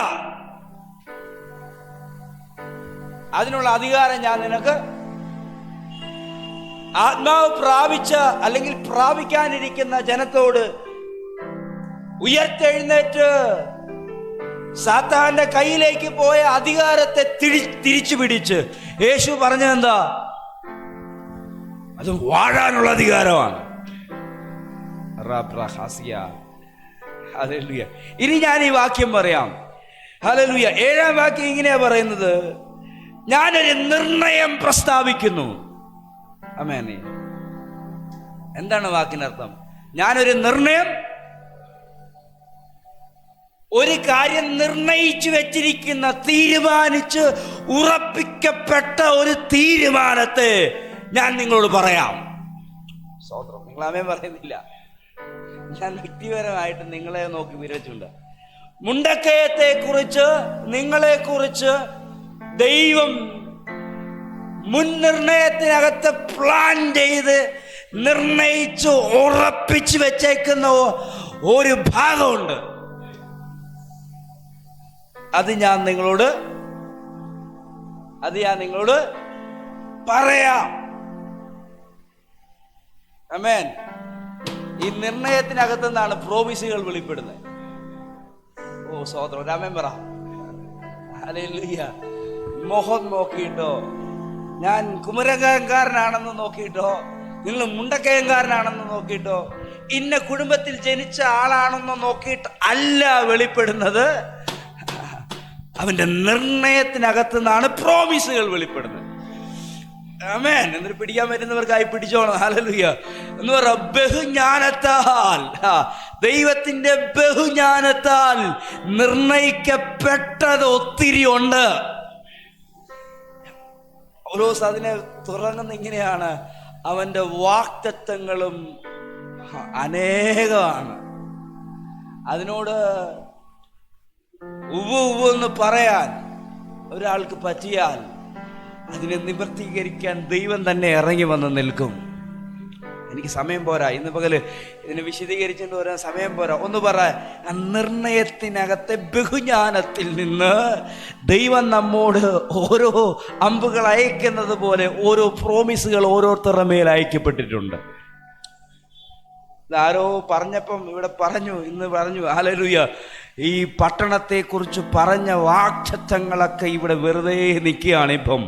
അതിനുള്ള അധികാരം ഞാൻ നിനക്ക്, ആത്മാവ് പ്രാപിച്ച അല്ലെങ്കിൽ പ്രാപിക്കാനിരിക്കുന്ന ജനത്തോട് ഉയർത്തെഴുന്നേറ്റ് സാത്താന്റെ കയ്യിലേക്ക് പോയ അധികാരത്തെ തിരിച്ചു പിടിച്ച് യേശു പറഞ്ഞതെന്താ? അത് വാഴാനുള്ള അധികാരമാണ്. ഹല്ലേലൂയ. ഇനി ഞാൻ ഈ വാക്യം പറയാം. ഹല്ലേലൂയ. 7-ാം വാക്യം ഇങ്ങനെയാ പറയുന്നത്, ഞാനൊരു നിർണയം പ്രസ്താവിക്കുന്നു. ആമേൻ. എന്താണ് വാക്കിനർത്ഥം? ഞാനൊരു നിർണയം, ഒരു കാര്യം നിർണയിച്ചു വെച്ചിരിക്കുന്ന, തീരുമാനിച്ച് ഉറപ്പിക്കപ്പെട്ട ഒരു തീരുമാനത്തെ ഞാൻ നിങ്ങളോട് പറയാം. സ്വതന്ത്രം. നിങ്ങൾ ആമേൻ പറയുന്നില്ല. ഞാൻ വ്യക്തിപരമായിട്ട് നിങ്ങളെ നോക്കി വിരച്ചുണ്ട്. മുണ്ടക്കയത്തെ കുറിച്ച്, നിങ്ങളെ കുറിച്ച് ദൈവം മുൻനിർണയത്തിനകത്ത് പ്ലാൻ ചെയ്ത് നിർണയിച്ച് ഉറപ്പിച്ചു വെച്ചേക്കുന്ന ഒരു ഭാഗമുണ്ട്. അത് ഞാൻ നിങ്ങളോട് പറയാം. ആമേൻ. ഈ നിർണയത്തിനകത്ത് നിന്നാണ് പ്രോമിസുകൾ വെളിപ്പെടുന്നത്. ഓ സഹോദരൻ, രാമൻ പറ. ഹല്ലേലൂയ. മോഹം നോക്കിയിട്ടോ, ഞാൻ കുമരകംകാരനാണെന്ന് നോക്കിയിട്ടോ, നിങ്ങൾ മുണ്ടക്കയംകാരനാണെന്ന് നോക്കിയിട്ടോ, ഇന്ന കുടുംബത്തിൽ ജനിച്ച ആളാണെന്ന് നോക്കിയിട്ട് അല്ല വെളിപ്പെടുന്നത്. അവന്റെ നിർണയത്തിനകത്ത് നിന്നാണ് പ്രോമിസുകൾ വെളിപ്പെടുന്നത്. ആമേൻ. എന്നിട്ട് പിടിക്കാൻ പറ്റുന്നവർക്കായി പിടിച്ചോണം. ഹല്ലേലൂയ എന്ന് പറ. ബഹുജ്ഞാനത്താൽ, ദൈവത്തിന്റെ ബഹുജ്ഞാനത്താൽ നിർണയിക്കപ്പെട്ടത് ഒത്തിരി ഉണ്ട്. പൗലോസ് അതിനെ തുറങ്ങുന്ന ഇങ്ങനെയാണ്, അവന്റെ വാഗ്ദത്തങ്ങളും അനേകമാണ്. അതിനോട് ഉവ്വെന്ന് പറയാൻ ഒരാൾക്ക് പറ്റിയാൽ അതിനെ നിവർത്തീകരിക്കാൻ ദൈവം തന്നെ ഇറങ്ങി വന്ന് നിൽക്കും. എനിക്ക് സമയം പോരാ, ഇന്ന് പകല് ഇതിനെ വിശദീകരിച്ചുകൊണ്ട് വരാൻ സമയം പോരാ. ഒന്ന് പറ, നിർണയത്തിനകത്തെ ബഹുജ്ഞാനത്തിൽ നിന്ന് ദൈവം നമ്മോട് ഓരോ അമ്പുകൾ അയക്കുന്നത് പോലെ ഓരോ പ്രോമിസുകൾ ഓരോരുത്തരുടെ മേൽ അയക്കപ്പെട്ടിട്ടുണ്ട്. ആരോ പറഞ്ഞപ്പം ഇവിടെ പറഞ്ഞു, ഇന്ന് പറഞ്ഞു, ഹല്ലേലൂയ, ഈ പട്ടണത്തെക്കുറിച്ച് പറഞ്ഞ വാഗ്ദത്തങ്ങളൊക്കെ ഇവിടെ വെറുതെ നിൽക്കുകയാണ് ഇപ്പം.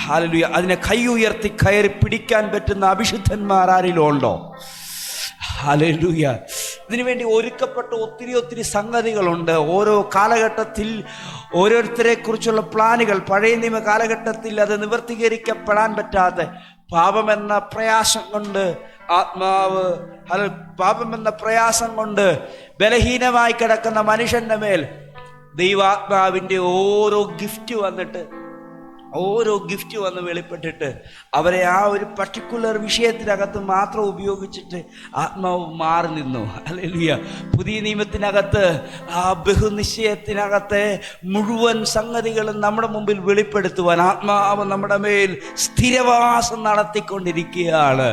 ഹല്ലേലൂയ. അതിനെ കൈ ഉയർത്തി കയറി പിടിക്കാൻ പറ്റുന്ന അഭിഷിദ്ധന്മാർ ആരെങ്കിലും ഉണ്ടോ? ഹല്ലേലൂയ. ഇതിനുവേണ്ടി ഒരുക്കപ്പെട്ട ഒത്തിരി സംഗതികളുണ്ട്. ഓരോ കാലഘട്ടത്തിൽ ഓരോരുത്തരെ കുറിച്ചുള്ള പ്ലാനുകൾ. പഴയ നിയമ കാലഘട്ടത്തിൽ അത് നിവർത്തീകരിക്കപ്പെടാൻ പറ്റാതെ പാപമെന്ന പ്രയാസം കൊണ്ട് പാപമെന്ന പ്രയാസം കൊണ്ട് ബലഹീനമായി കിടക്കുന്ന മനുഷ്യന്റെ മേൽ ദൈവാത്മാവിൻ്റെ ഓരോ ഗിഫ്റ്റ് വന്ന് വെളിപ്പെട്ടിട്ട് അവരെ ആ ഒരു പർട്ടിക്കുലർ വിഷയത്തിനകത്ത് മാത്രം ഉപയോഗിച്ചിട്ട് ആത്മാവ് മാറി നിന്നു. ഹല്ലേലൂയ. പുതിയ നിയമത്തിനകത്ത് ആ ബഹുനിശ്ചയത്തിനകത്തെ മുഴുവൻ സംഗതികളും നമ്മുടെ മുമ്പിൽ വെളിപ്പെടുത്തുവാൻ ആത്മാവ് നമ്മുടെ മേൽ സ്ഥിരവാസം നടത്തിക്കൊണ്ടിരിക്കുകയാണ്.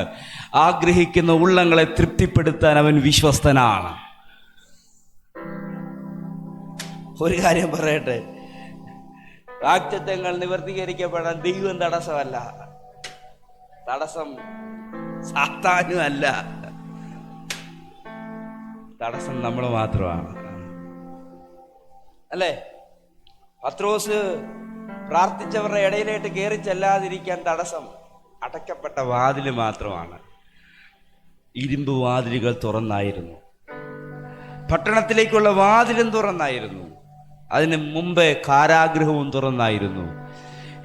ആഗ്രഹിക്കുന്ന ഉള്ളങ്ങളെ തൃപ്തിപ്പെടുത്താൻ അവൻ വിശ്വസ്തനാണ്. ഒരു കാര്യം പറയട്ടെ, വാഗ്ദത്തങ്ങൾ നിവർത്തീകരിക്കപ്പെടാൻ ദൈവം തടസ്സമല്ല, തടസ്സം സാത്താനും അല്ല, തടസ്സം നമ്മൾ മാത്രമാണ്. അല്ലേ? പത്രോസ് പ്രാർത്ഥിച്ചവരുടെ ഇടയിലേക്ക് കയറി ചെല്ലാതിരിക്കാൻ തടസ്സം അടയ്ക്കപ്പെട്ട വാതില് മാത്രമാണ്. ഇരുമ്പ് വാതിലുകൾ തുറന്നായിരുന്നു, പട്ടണത്തിലേക്കുള്ള വാതിലും തുറന്നായിരുന്നു, അതിന് മുമ്പേ കാരാഗ്രഹവും തുറന്നായിരുന്നു.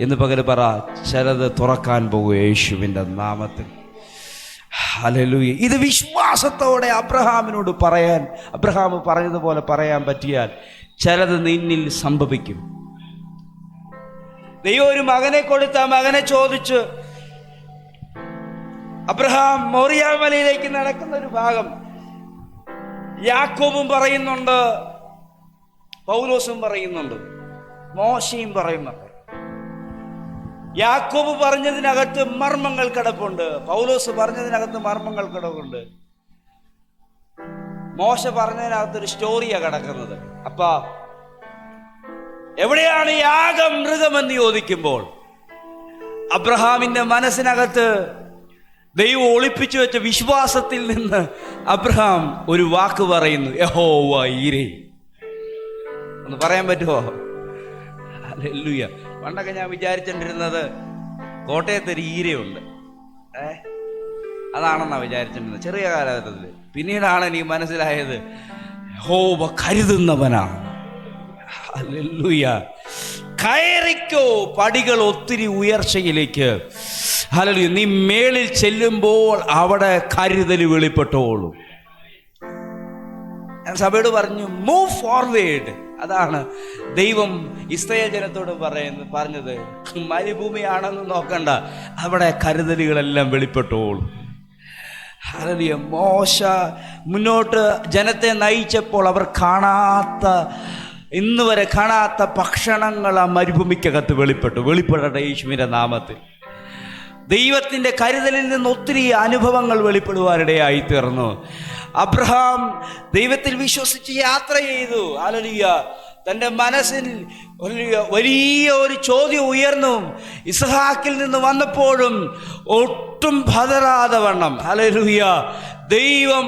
എന്ന് പകല് പറ, ചിലത് തുറക്കാൻ പോകും യേശുവിൻ്റെ നാമത്തിൽ. ഹല്ലേലൂയ. ഇത് വിശ്വാസത്തോടെ അബ്രഹാമിനോട് അബ്രഹാം പറഞ്ഞതുപോലെ പറയാൻ പറ്റിയാൽ ചിലത് നിന്നിൽ സംഭവിക്കും. ദൈവം ഒരു മകനെ കൊടുത്ത മകനെ ചോദിച്ച് അബ്രഹാം മോറിയ മലയിലേക്ക് നടക്കുന്ന ഒരു ഭാഗം യാക്കോബും പറയുന്നുണ്ട്, പൗലോസും പറയുന്നുണ്ട്, മോശയും പറയുന്നുണ്ട്. യാക്കോബ് പറഞ്ഞതിനകത്ത് മർമ്മങ്ങൾ കിടപ്പുണ്ട്, പൗലോസ് പറഞ്ഞതിനകത്ത് മർമ്മങ്ങൾ കിടപ്പുണ്ട്, മോശ പറഞ്ഞതിനകത്തൊരു സ്റ്റോറിയാ കിടക്കുന്നത്. അപ്പ എവിടെയാണ് യാഗമൃഗമെന്ന് ചോദിക്കുമ്പോൾ അബ്രഹാമിന്റെ മനസ്സിനകത്ത് ദൈവം ഒളിപ്പിച്ചു വെച്ച വിശ്വാസത്തിൽ നിന്ന് അബ്രഹാം ഒരു വാക്ക് പറയുന്നു, യഹോവ ഈരേ. ഒന്ന് പറയാൻ പറ്റുമോ? ഹല്ലേലൂയ. പണ്ടൊക്കെ ഞാൻ വിചാരിച്ചിട്ടിരുന്നത് കോട്ടയത്ത് ഒരു ഈരയുണ്ട്, അതാണെന്നാ വിചാരിച്ചിരുന്നത് ചെറിയ കാലഘട്ടത്തിൽ. പിന്നീടാണ് എനിക്ക് മനസ്സിലായത് യഹോവ കരുതുന്നവനാണ്. ഹല്ലേലൂയ. കയറിക്കോ പടികൾ ഒത്തിരി ഉയർച്ചയിലേക്ക്. ഹല്ലേലൂയ. നീ മേളിൽ ചെല്ലുമ്പോൾ അവിടെ കരുതൽ വെളിപ്പെട്ടോളൂ. ഞാൻ സഭയോട് പറഞ്ഞു, മൂവ് ഫോർവേഡ്. അതാണ് ദൈവം ഇസ്രായേൽ ജനത്തോട് പറഞ്ഞത്. മരുഭൂമിയാണെന്ന് നോക്കണ്ട, അവിടെ കരുതലുകളെല്ലാം വെളിപ്പെട്ടോളൂ. ഹല്ലേലൂയ. മോശ മുന്നോട്ട് ജനത്തെ നയിച്ചപ്പോൾ അവർ ഇന്ന് വരെ കാണാത്ത ഭക്ഷണങ്ങൾ ആ മരുഭൂമിക്കകത്ത് വെളിപ്പെടട്ടെ യേശുവിൻ്റെ നാമത്തിൽ. ദൈവത്തിൻ്റെ കരുതലിൽ നിന്ന് ഒത്തിരി അനുഭവങ്ങൾ വെളിപ്പെടുവാനിടയായി തീർന്നു. അബ്രഹാം ദൈവത്തിൽ വിശ്വസിച്ച് യാത്ര ചെയ്തു. ഹല്ലേലൂയ. തൻ്റെ മനസ്സിൽ വലിയ ഒരു ചോദ്യം ഉയർന്നു. ഇസ്ഹാക്കിൽ നിന്ന് വന്നപ്പോഴും ഒട്ടും പതറാതെ വണ്ണം, ഹല്ലേലൂയ, ദൈവം,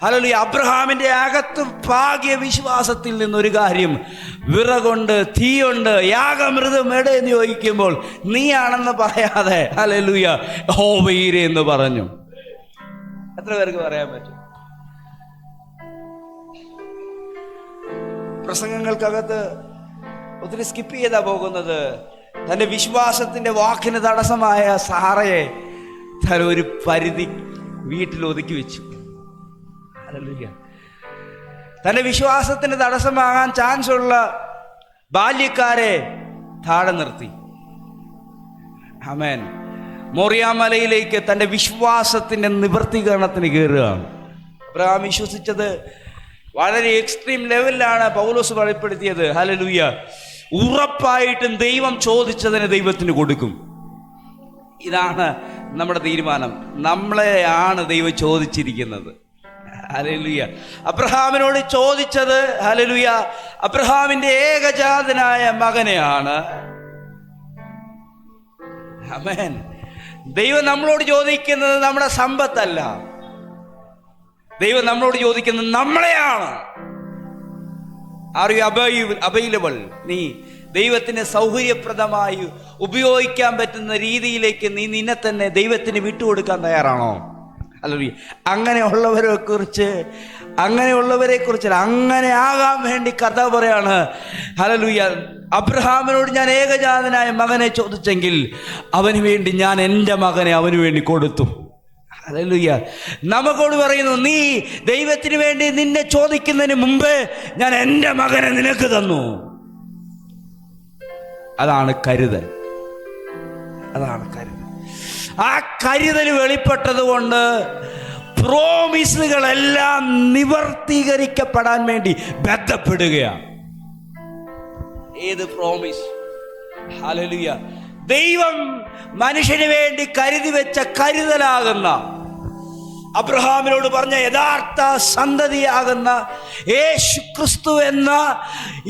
ഹല്ലേലൂയ, അബ്രഹാമിൻ്റെ അകത്ത് ഭാഗ്യ വിശ്വാസത്തിൽ നിന്നൊരു കാര്യം, വിറകൊണ്ട് തീയുണ്ട്, യാഗമൃതം എടേന്ന് ചോദിക്കുമ്പോൾ നീയാണെന്ന് പറയാതെ ഹല്ലേലൂയ യഹോവ ഈരേ എന്ന് പറഞ്ഞു. എത്ര പേർക്ക് പറയാൻ പറ്റും? പ്രസംഗങ്ങൾക്കകത്ത് ഒത്തിരി സ്കിപ്പ് ചെയ്താ പോകുന്നത്. തൻ്റെ വിശ്വാസത്തിൻ്റെ വാക്കിന് തടസ്സമായ സാറയെ താൻ ഒരു പരിധി വീട്ടിൽ ഒതുക്കി വെച്ചു. ഹല്ലേലൂയ. തൻ്റെ വിശ്വാസത്തിന് തടസ്സമാകാൻ ചാൻസ് ഉള്ള ബാല്യക്കാരെ താഴെ നിർത്തി. ആമേൻ. മോറിയ മലയിലേക്ക് തൻ്റെ വിശ്വാസത്തിൻ്റെ നിവർത്തീകരണത്തിന് കയറുകയാണ്. അബ്രഹാം വിശ്വസിച്ചത് വളരെ എക്സ്ട്രീം ലെവലിലാണ് പൗലോസ് വെളിപ്പെടുത്തിയത്. ഹല്ലേലൂയ. ഉറപ്പായിട്ടും ദൈവം ചോദിച്ചതിന് ദൈവത്തിന് കൊടുക്കും. ഇതാണ് നമ്മുടെ തീരുമാനം. നമ്മളെയാണ് ദൈവം ചോദിച്ചിരിക്കുന്നത്. ഹല്ലേലൂയ. അബ്രഹാമിനോട് ചോദിച്ചത്, ഹല്ലേലൂയ, അബ്രഹാമിന്റെ ഏകജാതനായ മകനെയാണ്. ആമേൻ. ദൈവം നമ്മളോട് ചോദിക്കുന്നത് നമ്മുടെ സമ്പത്തല്ല, ദൈവം നമ്മളോട് ചോദിക്കുന്നത് നമ്മളെയാണ്. Are you available? നീ ദൈവത്തിന് സൗകര്യപ്രദമായി ഉപയോഗിക്കാൻ പറ്റുന്ന രീതിയിലേക്ക് നീ നിന്നെ തന്നെ ദൈവത്തിന് വിട്ടുകൊടുക്കാൻ തയ്യാറാണോ? ഹല്ലേലൂയ. അങ്ങനെയുള്ളവരെ കുറിച്ച് അങ്ങനെ ആകാൻ വേണ്ടി കഥ പറയാണ്. ഹല്ലേലൂയ. അബ്രഹാമിനോട് ഞാൻ ഏകജാതനായ മകനെ ചോദിച്ചെങ്കിൽ അവന് വേണ്ടി ഞാൻ എൻ്റെ മകനെ അവന് വേണ്ടി കൊടുത്തു. ഹല്ലേലൂയ. നമുക്കോട് പറയുന്നു, നീ ദൈവത്തിന് വേണ്ടി നിന്നെ ചോദിക്കുന്നതിന് മുമ്പ് ഞാൻ എൻ്റെ മകനെ നിനക്ക് തന്നു. അതാണ് കരുതൽ. ആ കരുതൽ വെളിപ്പെട്ടത് കൊണ്ട് പ്രോമിസുകളെല്ലാം നിവർത്തീകരിക്കപ്പെടാൻ വേണ്ടി ബന്ധപ്പെടുകയാണ്. ഏത് പ്രോമിസ്? ഹല്ലേലൂയ. ദൈവം മനുഷ്യന് വേണ്ടി കരുതി വെച്ച കരുതലാകുന്ന, അബ്രഹാമിനോട് പറഞ്ഞ യഥാർത്ഥ സന്തതിയാകുന്ന യേശു ക്രിസ്തു എന്ന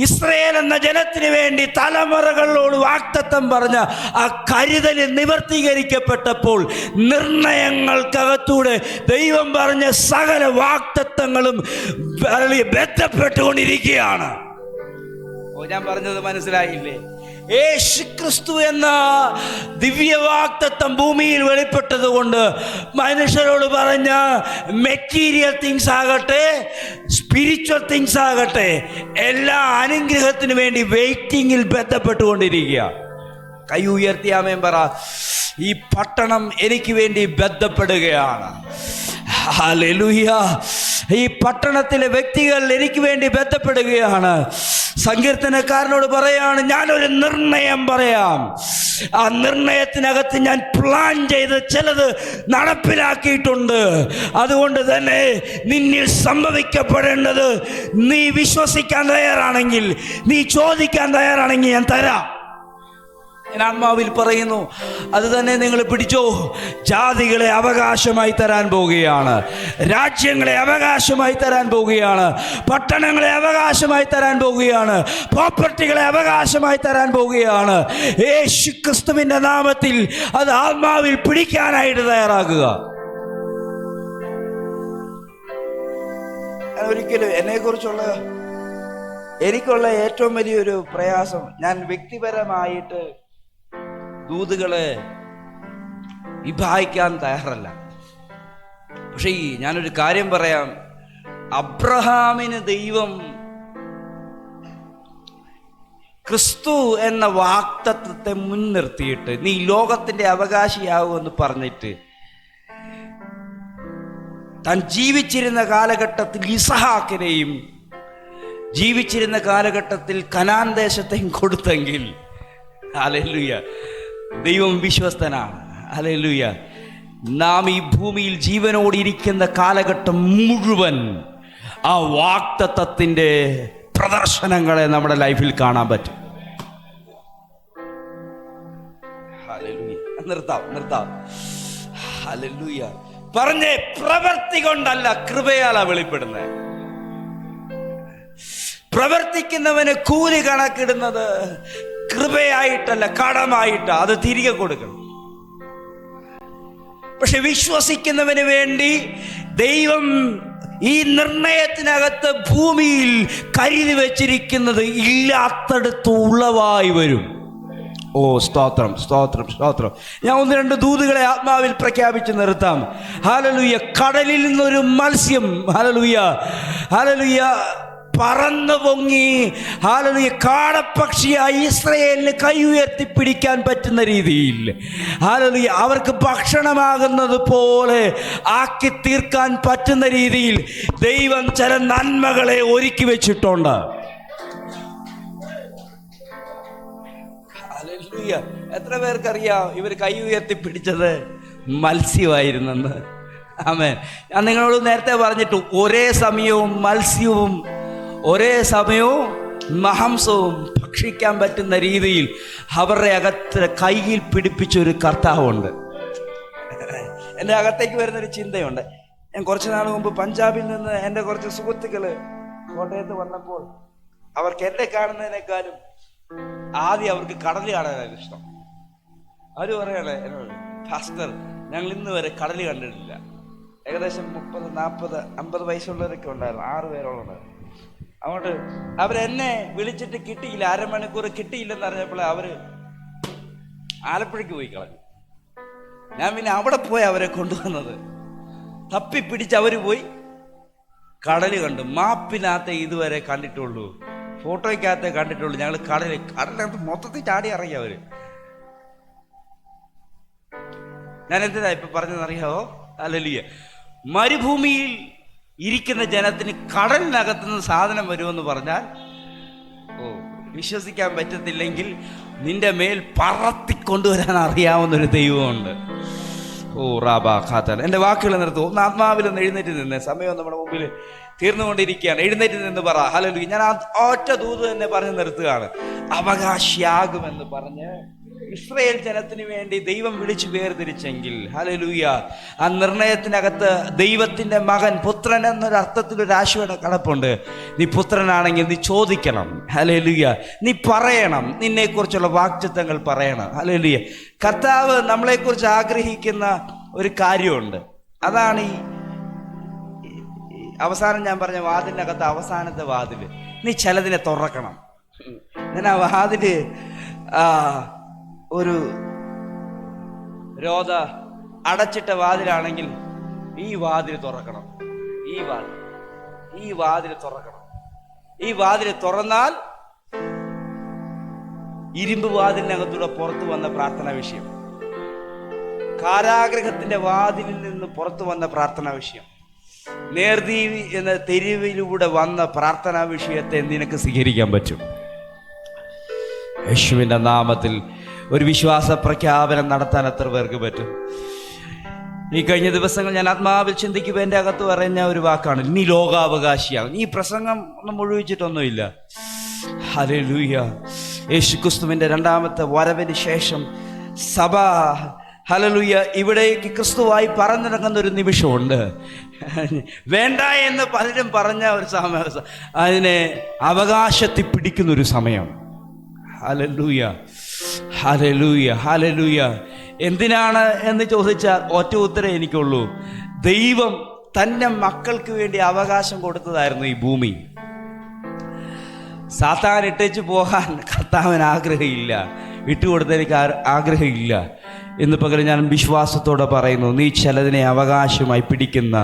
ഇസ്രയേൽ എന്ന ജനത്തിന് വേണ്ടി തലമുറകളോട് വാഗ്ദത്തം പറഞ്ഞ ആ കരുതൽ നിവർത്തീകരിക്കപ്പെട്ടപ്പോൾ നിർണയങ്ങൾക്കകത്തൂടെ ദൈവം പറഞ്ഞ സകല വാഗ്ദത്തങ്ങളും ബന്ധപ്പെട്ടുകൊണ്ടിരിക്കുകയാണ്. ഞാൻ പറഞ്ഞത് മനസ്സിലായില്ലേ? യേശു ക്രിസ്തു എന്ന ദിവ്യവാഗ്ദത്തം ഭൂമിയിൽ വെളിപ്പെട്ടത് കൊണ്ട് മനുഷ്യരോട് പറഞ്ഞ മെറ്റീരിയൽ തിങ്സ് ആകട്ടെ, സ്പിരിച്വൽ തിങ്സ് ആകട്ടെ, എല്ലാ അനുഗ്രഹത്തിന് വേണ്ടി വെയിറ്റിങ്ങിൽ ബന്ധപ്പെട്ടുകൊണ്ടിരിക്കുക. കൈ ഉയർത്തി ആമേൻ പറ. ഈ പട്ടണം എനിക്ക് വേണ്ടി ബന്ധപ്പെടുകയാണ്. ഹല്ലേലൂയ. ഈ പട്ടണത്തിലെ വ്യക്തികൾ എനിക്ക് വേണ്ടി ബന്ധപ്പെടുകയാണ്. സങ്കീർത്തനക്കാരനോട് പറയാണ്, ഞാനൊരു നിർണയം പറയാം. ആ നിർണയത്തിനകത്ത് ഞാൻ പ്ലാൻ ചെയ്ത് ചിലത് നടപ്പിലാക്കിയിട്ടുണ്ട്. അതുകൊണ്ട് തന്നെ നിന്നിൽ സംഭവിക്കപ്പെടേണ്ടത് നീ വിശ്വസിക്കാൻ തയ്യാറാണെങ്കിൽ, നീ ചോദിക്കാൻ തയ്യാറാണെങ്കിൽ ഞാൻ തരാം. ഞാൻ ആത്മാവിൽ പറയുന്നു, അത് തന്നെ നിങ്ങൾ പിടിച്ചോ. ജാതികളെ അവകാശമായി തരാൻ പോവുകയാണ്, രാജ്യങ്ങളെ അവകാശമായി തരാൻ പോവുകയാണ്, പട്ടണങ്ങളെ അവകാശമായി തരാൻ പോവുകയാണ്, പ്രോപ്പർട്ടികളെ അവകാശമായി തരാൻ പോവുകയാണ്. യേശു ക്രിസ്തുവിന്റെ നാമത്തിൽ അത് ആത്മാവിൽ പിടിക്കാനായിട്ട് തയ്യാറാകുക. ഒരിക്കലും എനിക്കുള്ള ഏറ്റവും വലിയൊരു പ്രയാസം, ഞാൻ വ്യക്തിപരമായിട്ട് ദൂതുകളെ വിഭാഗിക്കാൻ തയ്യാറല്ല. പക്ഷേ ഞാനൊരു കാര്യം പറയാം. അബ്രഹാമിന് ദൈവം ക്രിസ്തു എന്ന വാഗ്ദത്തത്തെ മുൻനിർത്തിയിട്ട് നീ ലോകത്തിന്റെ അവകാശിയാകുമെന്ന് പറഞ്ഞിട്ട് താൻ ജീവിച്ചിരുന്ന കാലഘട്ടത്തിൽ ഇസഹാക്കിനെയും ജീവിച്ചിരുന്ന കാലഘട്ടത്തിൽ കനാൻ ദേശത്തെയും കൊടുത്തെങ്കിൽ, ഹല്ലേലൂയ, ദൈവം വിശ്വസ്തനാണ്. ഹല്ലേലൂയ. നാം ഈ ഭൂമിയിൽ ജീവനോടിരിക്കുന്ന കാലഘട്ടം മുഴുവൻ ആ വാഗ്ദത്തത്തിന്റെ പ്രദർശനങ്ങളെ നമ്മുടെ ലൈഫിൽ കാണാൻ പറ്റും. ഹല്ലേലൂയ. നിർത്താം. ഹല്ലേലൂയ. പറഞ്ഞേ, പ്രവൃത്തി കൊണ്ടല്ല, കൃപയാലാ വെളിപ്പെടുന്നത്. പ്രവർത്തിക്കുന്നവന് കൂലി കണക്കിടുന്നത് കൃപയായിട്ടല്ല, കടമായിട്ടാ. അത് തിരികെ കൊടുക്കണം. പക്ഷെ വിശ്വസിക്കുന്നവന് വേണ്ടി ദൈവം ഈ നിർണയത്തിനകത്ത് ഭൂമിയിൽ കരുതി വെച്ചിരിക്കുന്നത് ഇല്ലാത്തടത്ത് ഉളവായി വരും. ഓ സ്തോത്രം. ഞാൻ 1-2 ദൂതുകളെ ആത്മാവിൽ പ്രഖ്യാപിച്ച് നിർത്താം. ഹല്ലേലൂയ. കടലിൽ നിന്നൊരു മത്സ്യം, ഹല്ലേലൂയ, പറന്നു പൊങ്ങി, ഹല്ലേലൂയ, കാടപ്പക്ഷിയായി ഇസ്രായേലിന് കൈ ഉയർത്തിപ്പിടിക്കാൻ പറ്റുന്ന രീതിയിൽ, ഹല്ലേലൂയ, അവർക്ക് ഭക്ഷണമാകുന്നത് പോലെ ആക്കി തീർക്കാൻ പറ്റുന്ന രീതിയിൽ ദൈവം ചില നന്മകളെ ഒരുക്കി വെച്ചിട്ടുണ്ട്. ഹല്ലേലൂയ. എത്ര പേർക്കറിയാം ഇവർ കൈ ഉയർത്തിപ്പിടിച്ചത് മത്സ്യമായിരുന്നെന്ന്? ആമേൻ. ഞാൻ നിങ്ങളോട് നേരത്തെ പറഞ്ഞിട്ടു, ഒരേ സമയവും മത്സ്യവും ഒരേ സമയവും മാംസവും ഭക്ഷിക്കാൻ പറ്റുന്ന രീതിയിൽ അവരുടെ അകത്ത് കയ്യിൽ പിടിപ്പിച്ചൊരു കർത്താവുണ്ട്. എൻ്റെ അകത്തേക്ക് വരുന്നൊരു ചിന്തയുണ്ട്. ഞാൻ കുറച്ച് നാൾ മുമ്പ് പഞ്ചാബിൽ നിന്ന് എൻ്റെ കുറച്ച് സുഹൃത്തുക്കൾ കോട്ടയത്ത് വന്നപ്പോൾ അവർക്ക് എന്നെ കാണുന്നതിനേക്കാളും ആദ്യം അവർക്ക് കടൽ കാണാനാണ് ഇഷ്ടം. അവർ പറയാണ്, പാസ്റ്റർ, ഞങ്ങൾ ഇന്ന് വരെ കടൽ കണ്ടിട്ടില്ല. ഏകദേശം 30, 40, 50 വയസ്സുള്ളവരൊക്കെ ഉണ്ടായിരുന്നു. 6 പേരോളം. അതുകൊണ്ട് അവരെന്നെ വിളിച്ചിട്ട് കിട്ടിയില്ല, അരമണിക്കൂർ കിട്ടിയില്ലെന്ന് അറിഞ്ഞപ്പോൾ അവര് ആലപ്പുഴയ്ക്ക് പോയി കളഞ്ഞു. ഞാൻ പിന്നെ അവിടെ പോയി അവരെ കൊണ്ടുവന്നത്. തപ്പിപ്പിടിച്ച് അവര് പോയി കടല് കണ്ടു. മാപ്പിനകത്തെ ഇതുവരെ കണ്ടിട്ടുള്ളൂ, ഫോട്ടോയ്ക്കകത്തേ കണ്ടിട്ടുള്ളൂ. ഞങ്ങൾ കടലിനകത്ത് മൊത്തത്തിൽ ചാടി ഇറങ്ങി അവര്. ഞാൻ എന്തിനാ ഇപ്പൊ പറഞ്ഞതെന്നറിയാവോ? ഹല്ലേലൂയ. മരുഭൂമിയിൽ ഇരിക്കുന്ന ജനത്തിന് കടലിനകത്തുനിന്ന് സാധനം വരുമെന്ന് പറഞ്ഞാൽ വിശ്വസിക്കാൻ പറ്റത്തില്ലെങ്കിൽ നിന്റെ മേൽ പറത്തിക്കൊണ്ടുവരാൻ അറിയാവുന്നൊരു ദൈവമുണ്ട്. എൻ്റെ വാക്കുകൾ നിർത്തും. ഒന്ന് ആത്മാവിലൊന്ന് എഴുന്നേറ്റ് നിന്ന്, സമയം നമ്മുടെ മുമ്പിൽ തീർന്നുകൊണ്ടിരിക്കുകയാണ്. എഴുന്നേറ്റ് നിന്ന് പറ ഹല്ലേലൂയ. ഞാൻ ഒറ്റ ദൂത് തന്നെ പറഞ്ഞ് നിർത്തുകയാണ്. അവകാശിയാകുമെന്ന് പറഞ്ഞ് ഇസ്രായേൽ ജനത്തിന് വേണ്ടി ദൈവം വിളിച്ചു വേർതിരിച്ചെങ്കിൽ ഹല്ലേലൂയ, ആ നിർണയത്തിനകത്ത് ദൈവത്തിന്റെ മകൻ, പുത്രൻ എന്നൊരർത്ഥത്തിൽ ഒരു ആശയുടെ കടപ്പുണ്ട്. നീ പുത്രനാണെങ്കിൽ നീ ചോദിക്കണം. ഹല്ലേലൂയ. നീ പറയണം, നിന്നെക്കുറിച്ചുള്ള വാഗ്ദത്തങ്ങൾ പറയണം. ഹല്ലേലൂയ. കർത്താവ് നമ്മളെക്കുറിച്ച് ആഗ്രഹിക്കുന്ന ഒരു കാര്യമുണ്ട്. അതാണ് ഈ അവസാനം ഞാൻ പറഞ്ഞ വാതിലിനകത്ത് അവസാനത്തെ വാതില്. നീ ചിലതിനെ തുറക്കണം. ഞാൻ ആ വാതില് ഒരു രോധ അടച്ചിട്ട വാതിലാണെങ്കിൽ ഈ വാതിൽ തുറക്കണം. ഈ വാതിൽ തുറക്കണം. ഈ വാതിൽ തുറന്നാൽ ഇരുമ്പ് വാതിലിനകത്തൂടെ പുറത്തു വന്ന പ്രാർത്ഥനാ വിഷയം, കാരാഗ്രഹത്തിന്റെ വാതിലിൽ നിന്ന് പുറത്തു വന്ന പ്രാർത്ഥനാ വിഷയം, നേർദീവി എന്ന തെരുവിലൂടെ വന്ന പ്രാർത്ഥനാ വിഷയത്തെ നിനക്ക് സ്വീകരിക്കാൻ പറ്റും. യേശുവിന്റെ നാമത്തിൽ ഒരു വിശ്വാസ പ്രഖ്യാപനം നടത്താൻ എത്ര പേർക്ക് പറ്റും? ഈ കഴിഞ്ഞ ദിവസങ്ങൾ ഞാൻ ആത്മാവിൽ ചിന്തിക്കുമ്പോൾ എൻ്റെ അകത്ത് പറയുന്ന ഒരു വാക്കാണ്, നീ ലോകാവകാശിയാകും. ഈ പ്രസംഗം ഒന്നും മുഴുവിച്ചിട്ടൊന്നുമില്ല. ഹല്ലേലൂയ. യേശുക്രിസ്തുവിന്റെ രണ്ടാമത്തെ വരവിന് ശേഷം സഭ ഹല്ലേലൂയ ഇവിടേക്ക് ക്രിസ്തുവായി പറന്നിറങ്ങുന്ന ഒരു നിമിഷമുണ്ട്. വേണ്ട എന്ന് പലരും പറഞ്ഞ ഒരു സമയം, അതിനെ അവകാശത്തിൽ പിടിക്കുന്നൊരു സമയം. Hallelujah, hallelujah, hallelujah. എന്തിനാണ് എന്ന് ചോദിച്ചാൽ ഒറ്റ ഉത്തരേ എനിക്കുള്ളൂ. ദൈവം തൻ്റെ മക്കൾക്ക് വേണ്ടി അവകാശം കൊടുത്തതായിരുന്നു ഈ ഭൂമി. സാത്താൻ ഇട്ടേച്ച് പോകാൻ കർത്താവിന് ആഗ്രഹമില്ല, വിട്ടുകൊടുത്തതിന് ആഗ്രഹമില്ല. എന്ന് പകരം ഞാൻ വിശ്വാസത്തോടെ പറയുന്നു, നീ ചിലതിനെ അവകാശമായി പിടിക്കുന്ന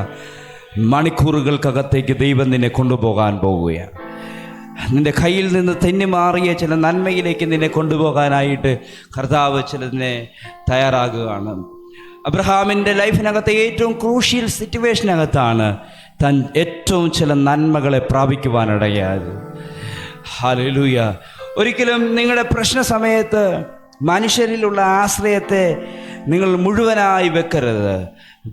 മണിക്കൂറുകൾക്കകത്തേക്ക് ദൈവം നിന്നെ കൊണ്ടുപോകാൻ പോവുകയാണ്. നിന്റെ കയ്യിൽ നിന്ന് തെന്നിമാറിയ ചില നന്മയിലേക്ക് നിന്നെ കൊണ്ടുപോകാനായിട്ട് കർത്താവ് ചിലതിനെ തയ്യാറാകുകയാണ്. അബ്രഹാമിൻ്റെ ലൈഫിനകത്തെ ഏറ്റവും ക്രൂഷ്യൽ സിറ്റുവേഷനകത്താണ് താൻ ഏറ്റവും ചില നന്മകളെ പ്രാപിക്കുവാനിടയായത്. ഹല്ലേലൂയ. ഒരിക്കലും നിങ്ങളുടെ പ്രശ്ന സമയത്ത് മനുഷ്യരിലുള്ള ആശ്രയത്തെ നിങ്ങൾ മുഴുവനായി വെക്കരുത്.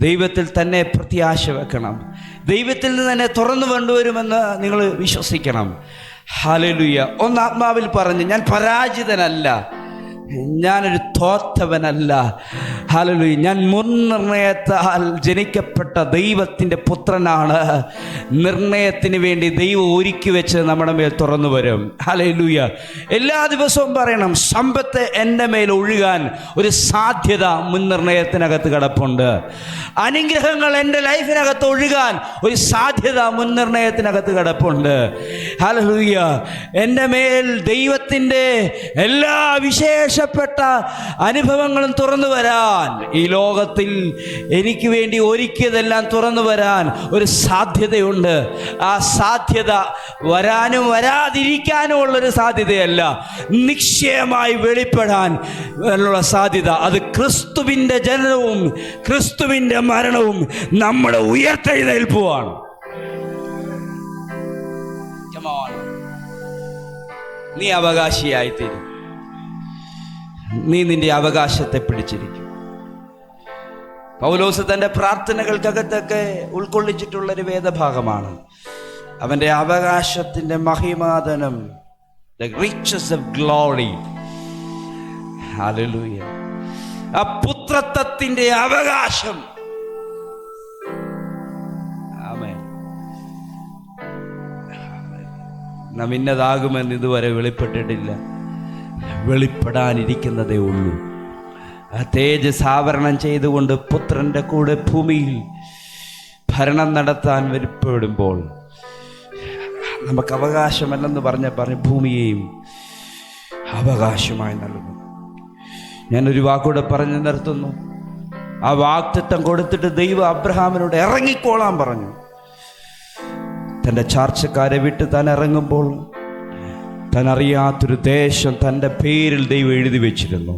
ദൈവത്തിൽ തന്നെ പ്രത്യാശ വെക്കണം. ദൈവത്തിൽ നിന്ന് തന്നെ തുറന്നു കൊണ്ടുവരുമെന്ന് നിങ്ങൾ വിശ്വസിക്കണം. ഹല്ലേലൂയ. ഒന്ന് ആത്മാവിൽ പറഞ്ഞ്, ഞാൻ പരാജിതനല്ല, ഞാനൊരു തോറ്റവനല്ല. ഹല്ലേലൂയ. ഞാൻ മുൻനിർണയത്താൽ ജനിക്കപ്പെട്ട ദൈവത്തിൻ്റെ പുത്രനാണ്. നിർണയത്തിന് വേണ്ടി ദൈവം ഒരുക്കി വെച്ച് നമ്മുടെ മേൽ തുറന്നു വരും. ഹല്ലേലൂയ. എല്ലാ ദിവസവും പറയണം, സമ്പത്ത് എൻ്റെ മേൽ ഒഴുകാൻ ഒരു സാധ്യത മുൻനിർണയത്തിനകത്ത് കിടപ്പുണ്ട്. അനുഗ്രഹങ്ങൾ എൻ്റെ ലൈഫിനകത്ത് ഒഴുകാൻ ഒരു സാധ്യത മുൻനിർണയത്തിനകത്ത് കിടപ്പുണ്ട്. ഹല്ലേലൂയ. എൻ്റെ മേൽ ദൈവത്തിൻ്റെ എല്ലാ വിശേഷപ്പെട്ട അനുഭവങ്ങളും തുറന്നു വരാൻ, ഈ ലോകത്തിൽ എനിക്ക് വേണ്ടി ഒരുക്കിയതെല്ലാം തുറന്നു വരാൻ ഒരു സാധ്യതയുണ്ട്. ആ സാധ്യത വരാനും വരാതിരിക്കാനും ഉള്ളൊരു സാധ്യതയല്ല, നിശ്ചയമായി വെളിപ്പെടാൻ ഉള്ള സാധ്യത. അത് ക്രിസ്തുവിൻ്റെ ജനനവും ക്രിസ്തുവിൻ്റെ മരണവും നമ്മുടെ ഉയർത്തെഴുന്നേൽപ്പുമാണ്. നീ അവകാശിയായിത്തീരും. നീ നിന്റെ അവകാശത്തെ പിടിച്ചിരിക്കും. പൗലോസ് തൻ്റെ പ്രാർത്ഥനകൾക്കകത്തൊക്കെ ഉൾക്കൊള്ളിച്ചിട്ടുള്ളൊരു വേദഭാഗമാണ്. അവൻ്റെ അവകാശത്തിൻ്റെ മഹിമാധനം, the riches of glory. Hallelujah. ആ പുത്രത്വത്തിൻ്റെ അവകാശം. ആമേൻ. നാം ഇന്നതാകുമെന്ന് ഇതുവരെ വെളിപ്പെട്ടിട്ടില്ല, വെളിപ്പെടാനിരിക്കുന്നതേ ഉള്ളൂ. ആ തേജസ് ആവരണം ചെയ്തുകൊണ്ട് പുത്രൻ്റെ കൂടെ ഭൂമിയിൽ ഭരണം നടത്താൻ വരുമ്പോൾ നമുക്ക് അവകാശമല്ലെന്ന് പറഞ്ഞ് ഭൂമിയെയും അവകാശമായി നൽകുന്നു. ഞാനൊരു വാക്കൂടെ പറഞ്ഞു നിർത്തുന്നു. ആ വാഗ്ദത്തം കൊടുത്തിട്ട് ദൈവം അബ്രഹാമിനോട് ഇറങ്ങിക്കോളാൻ പറഞ്ഞു. തൻ്റെ ചാർച്ചക്കാരെ വിട്ട് താൻ ഇറങ്ങുമ്പോൾ താൻ അറിയാത്തൊരു ദേശം തൻ്റെ പേരിൽ ദൈവം എഴുതി വെച്ചിരുന്നു.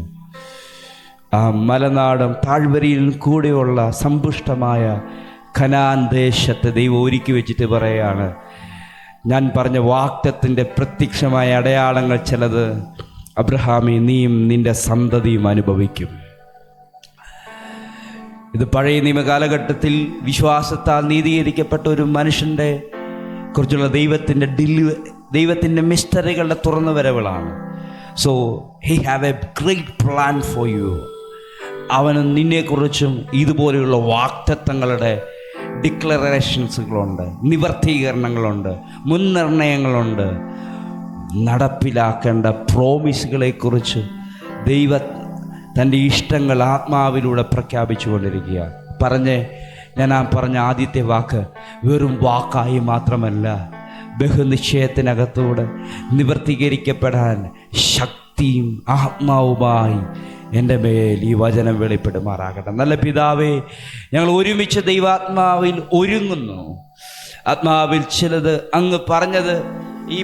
ആ മലനാടും താഴ്വരയിൽ കൂടെയുള്ള സമ്പുഷ്ടമായ കനാൻ ദേശത്തെ ദൈവം ഒരുക്കി വെച്ചിട്ട് പറയാണ്, ഞാൻ പറഞ്ഞ വാഗ്ദത്തത്തിൻ്റെ പ്രത്യക്ഷമായ അടയാളങ്ങൾ ചിലത് അബ്രഹാമേ നീയും നിന്റെ സന്തതിയും അനുഭവിക്കും. ഇത് പഴയ നിയമ കാലഘട്ടത്തിൽ വിശ്വാസത്താൽ നീതീകരിക്കപ്പെട്ട ഒരു മനുഷ്യൻ്റെ കുറിച്ചുള്ള ദൈവത്തിൻ്റെ മിസ്റ്ററികളുടെ തുറന്നു വരവുകളാണ്. So he have a great plan for you. അവന് നിന്നെക്കുറിച്ചും ഇതുപോലെയുള്ള വാഗ്ദത്തങ്ങളുടെ ഡിക്ലറേഷൻസുകളുണ്ട്, നിവർത്തീകരണങ്ങളുണ്ട്, മുൻനിർണയങ്ങളുണ്ട്. നടപ്പിലാക്കേണ്ട പ്രോമിസുകളെക്കുറിച്ച് ദൈവം തൻ്റെ ഇഷ്ടങ്ങൾ ആത്മാവിലൂടെ പ്രഖ്യാപിച്ചു കൊണ്ടിരിക്കുക. ഞാൻ പറഞ്ഞ ആദ്യത്തെ വാക്ക് വെറും വാക്കായി മാത്രമല്ല, ബഹുനിശ്ചയത്തിനകത്തൂടെ നിവർത്തീകരിക്കപ്പെടാൻ ശക്തിയും ആത്മാവുമായി എൻ്റെ മേൽ ഈ വചനം വെളിപ്പെടുമാറാകട്ടെ. നല്ല പിതാവേ, ഞങ്ങൾ ഒരുമിച്ച് ദൈവാത്മാവിൽ ഒരുങ്ങുന്നു. ആത്മാവിൽ ചിലത് അങ്ങ് പറഞ്ഞത് ഈ